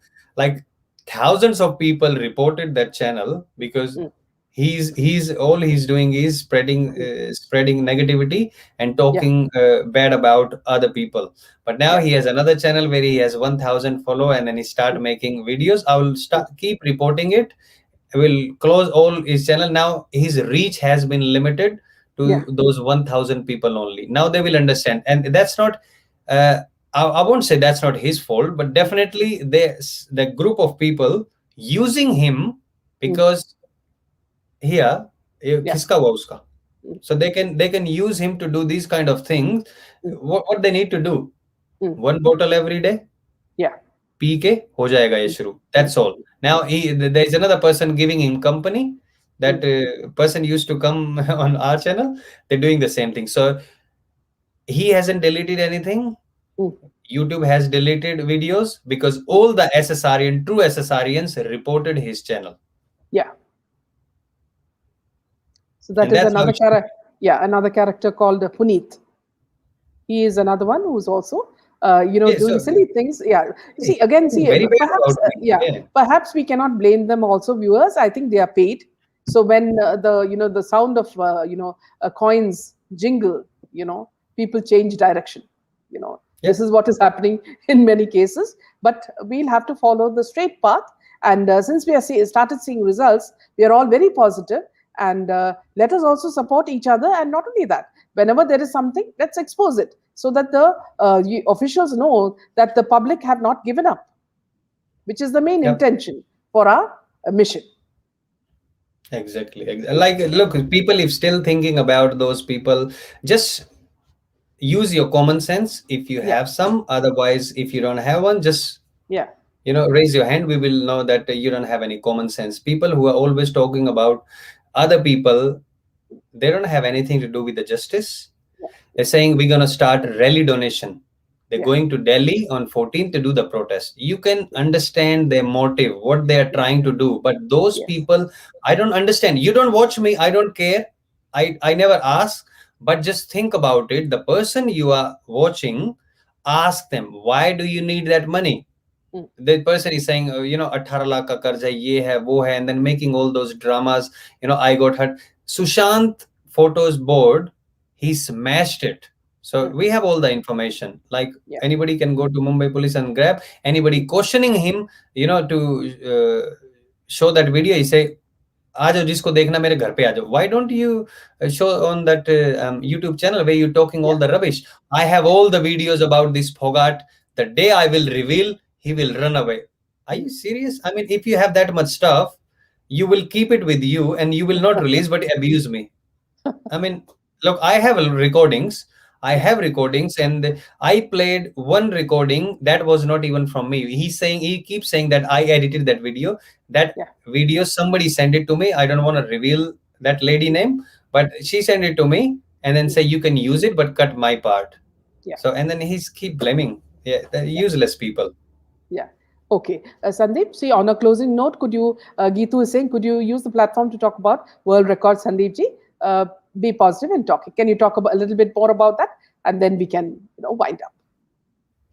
Speaker 2: Like thousands of people reported that channel because
Speaker 1: Mm,
Speaker 2: he's all he's doing is
Speaker 1: mm.
Speaker 2: spreading negativity and
Speaker 1: Yeah.
Speaker 2: talking bad about other people. But now
Speaker 1: Yeah.
Speaker 2: he has another channel where he has 1,000 follow, and then he start
Speaker 1: Mm,
Speaker 2: making videos. I will
Speaker 1: mm.
Speaker 2: start keep reporting it. I will close all his channel. Now his reach has been limited
Speaker 1: Yeah.
Speaker 2: to those 1,000 people only. Now they will understand, and that's not. Uh, I won't say that's not his fault, but definitely the group of people using him,
Speaker 1: Mm.
Speaker 2: because here
Speaker 1: Yeah.
Speaker 2: किसका हुआ उसका?
Speaker 1: Mm,
Speaker 2: So they can use him to do these kind of things.
Speaker 1: mm,
Speaker 2: What they need to do?
Speaker 1: mm.
Speaker 2: 1 bottle every day.
Speaker 1: Yeah.
Speaker 2: P के हो जाएगा ये
Speaker 1: Mm,
Speaker 2: शुरू.
Speaker 1: mm,
Speaker 2: That's all. Now there is another person giving him company.
Speaker 1: mm,
Speaker 2: That person used to come on our channel. They're doing the same thing. So he hasn't deleted anything.
Speaker 1: mm.
Speaker 2: YouTube has deleted videos because all the SSRian, true SSRians reported his channel.
Speaker 1: Yeah. So that
Speaker 2: And
Speaker 1: is
Speaker 2: that's how
Speaker 1: another
Speaker 2: it should be.
Speaker 1: character. Yeah, another character called Puneet. He is another one who's also,
Speaker 2: Yeah,
Speaker 1: doing
Speaker 2: so
Speaker 1: silly things. Yeah. See, again, see,
Speaker 2: very bad
Speaker 1: perhaps,
Speaker 2: about me.
Speaker 1: yeah,
Speaker 2: Yeah.
Speaker 1: perhaps we cannot blame them also, viewers. I think they are paid. So when the sound of, coins jingle, people change direction.
Speaker 2: Yeah.
Speaker 1: This is what is happening in many cases. But we'll have to follow the straight path. And since we are started seeing results, we are all very positive. And let us also support each other. And not only that, whenever there is something, let's expose it so that the officials know that the public have not given up, which is the main
Speaker 2: Yep.
Speaker 1: intention for our mission.
Speaker 2: Exactly. Like, look, people, if still thinking about those people, just use your common sense if you
Speaker 1: Yeah.
Speaker 2: have some. Otherwise, if you don't have one, just
Speaker 1: Yeah.
Speaker 2: raise your hand. We will know that you don't have any common sense. People who are always talking about other people, they don't have anything to do with the justice. They're saying we're going to start rally donation. They're
Speaker 1: Yeah.
Speaker 2: going to Delhi on 14th to do the protest. You can understand their motive, what they are trying to do. But those
Speaker 1: Yes.
Speaker 2: people, I don't understand. You don't watch me. I don't care. I never ask. But just think about it. The person you are watching, ask them, why do you need that money?
Speaker 1: Mm.
Speaker 2: The person is saying, 18 lakh ka karza, ye hai, wo hai, and then making all those dramas. I got hurt. Sushant photos board, he smashed it. So
Speaker 1: Mm.
Speaker 2: we have all the information. Like
Speaker 1: Yeah.
Speaker 2: anybody can go to Mumbai police and grab anybody questioning him, to show that video. He say, आ जाओ जिसको देखना मेरे घर पे आ जाओ. Why don't you show on that YouTube channel where you're talking all
Speaker 1: Yeah.
Speaker 2: the rubbish? I have all the videos about this Phogat. The day I will reveal, he will run away. Are you serious? I mean, if you have that much stuff, you will keep it with you and you will not release but abuse me. I mean, look, I have recordings. I
Speaker 1: Yeah.
Speaker 2: have recordings, and I played one recording that was not even from me. He keeps saying that I edited that video. That
Speaker 1: Yeah.
Speaker 2: video, somebody sent it to me. I don't want to reveal that lady name, but she sent it to me and then say you can use it, but cut my part.
Speaker 1: Yeah.
Speaker 2: So, and then he's keep blaming. Yeah, the
Speaker 1: Yeah.
Speaker 2: useless people.
Speaker 1: Yeah. Okay, Sandeep, see, on a closing note, could you, Geetu is saying, could you use the platform to talk about world record, Sandeep ji? Be positive and talk. Can you talk about a little bit more about that? And then we can, wind up.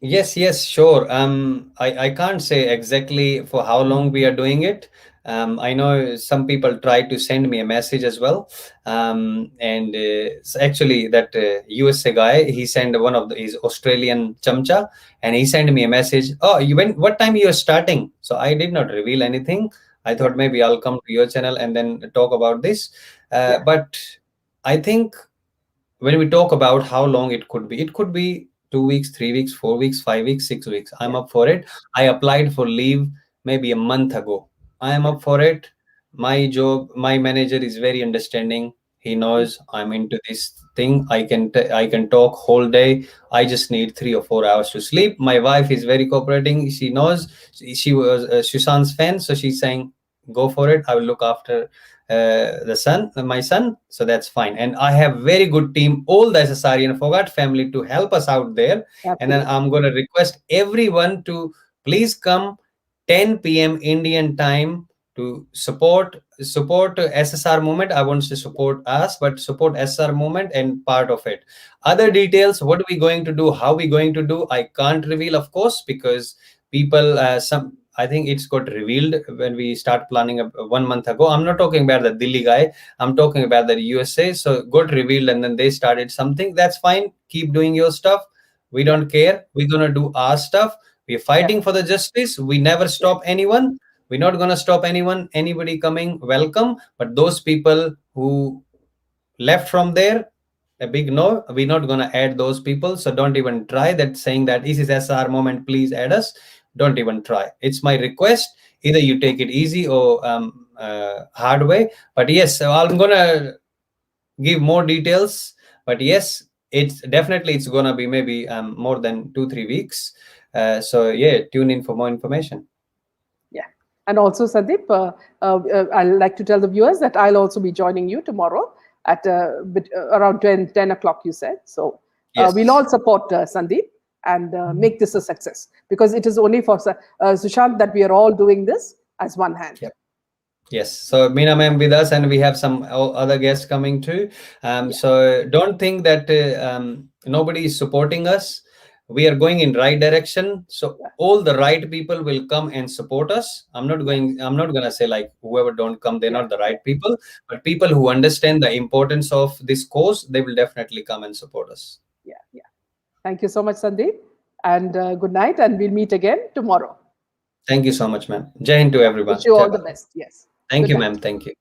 Speaker 2: Yes, yes, sure. I can't say exactly for how long we are doing it. I know some people try to send me a message as well. And actually, that USA guy, he sent one of his Australian chamcha, and he sent me a message. Oh, what time you are starting? So I did not reveal anything. I
Speaker 1: Yeah,
Speaker 2: thought maybe I'll come to your channel and then talk about this.
Speaker 1: yeah,
Speaker 2: But I think when we talk about how long it could be 2 weeks, 3 weeks, 4 weeks, 5 weeks, 6 weeks. I'm
Speaker 1: yeah,
Speaker 2: up for it. I applied for leave maybe a month ago. I am
Speaker 1: yeah.
Speaker 2: up for it. My job, my manager is very understanding. He
Speaker 1: Mm.
Speaker 2: knows I'm into this thing. I can talk whole day. I just need 3 or 4 hours to sleep. My wife is very cooperating. She knows. She was Sushant's fan, so she's saying, "Go for it. I will look after my son, so that's fine." And I have very good team, all the SSRE and Phogat family to help us out there. And then
Speaker 1: Absolutely.
Speaker 2: I'm going to request everyone to please come 10 p.m. Indian time to support SSR movement. I want to support us, but support SSR movement and part of it. Other
Speaker 1: Yeah,
Speaker 2: details, what are we going to do, how we going to do, I can't reveal, of course, because people some I think it's got revealed when we start planning 1 month ago. I'm not talking about the Delhi guy. I'm talking about the USA. So got revealed and then they started something. That's fine. Keep doing your stuff. We
Speaker 1: yeah,
Speaker 2: don't care. We're gonna do our stuff. We're
Speaker 1: yeah,
Speaker 2: fighting for the justice. We never
Speaker 1: yeah,
Speaker 2: stop anyone. We're not gonna stop anyone. Anybody coming, welcome. But those people who left from there, a big no. We're not going to add those people, so don't even try that. Saying that this is SR moment, please add us. Don't even try. It's my request. Either you take it easy or hard way. But yes, so I'm going to give more details. But yes, it's going to be maybe more than 2-3 weeks. So yeah, tune in for more information.
Speaker 1: yeah. And also, Sandeep, I'd like to tell the viewers that I'll also be joining you tomorrow at around 10 o'clock, you said. So we'll
Speaker 2: Yes.
Speaker 1: all support Sandeep and make this a success, because it is only for Sushant that we are all doing this as one hand.
Speaker 2: Yep. Yes, so Meena ma'am with us, and we have some other guests coming too.
Speaker 1: Yeah,
Speaker 2: So don't think that nobody is supporting us. We are going in right direction. So
Speaker 1: yeah,
Speaker 2: all the right people will come and support us.
Speaker 1: yeah,
Speaker 2: I'm not gonna say like whoever don't come, they're
Speaker 1: yeah,
Speaker 2: not the
Speaker 1: yeah,
Speaker 2: right people. But people who understand the importance of this cause, they will definitely come and support us.
Speaker 1: yeah, yeah. Thank you so much, Sandeep. And good night. And we'll meet again tomorrow.
Speaker 2: Thank you so much, ma'am. Jai Hind to
Speaker 1: Yeah. Wish
Speaker 2: everyone.
Speaker 1: you
Speaker 2: Jai
Speaker 1: all the
Speaker 2: Bharat.
Speaker 1: best. Yes.
Speaker 2: Thank
Speaker 1: Good
Speaker 2: you,
Speaker 1: night.
Speaker 2: ma'am. Thank you.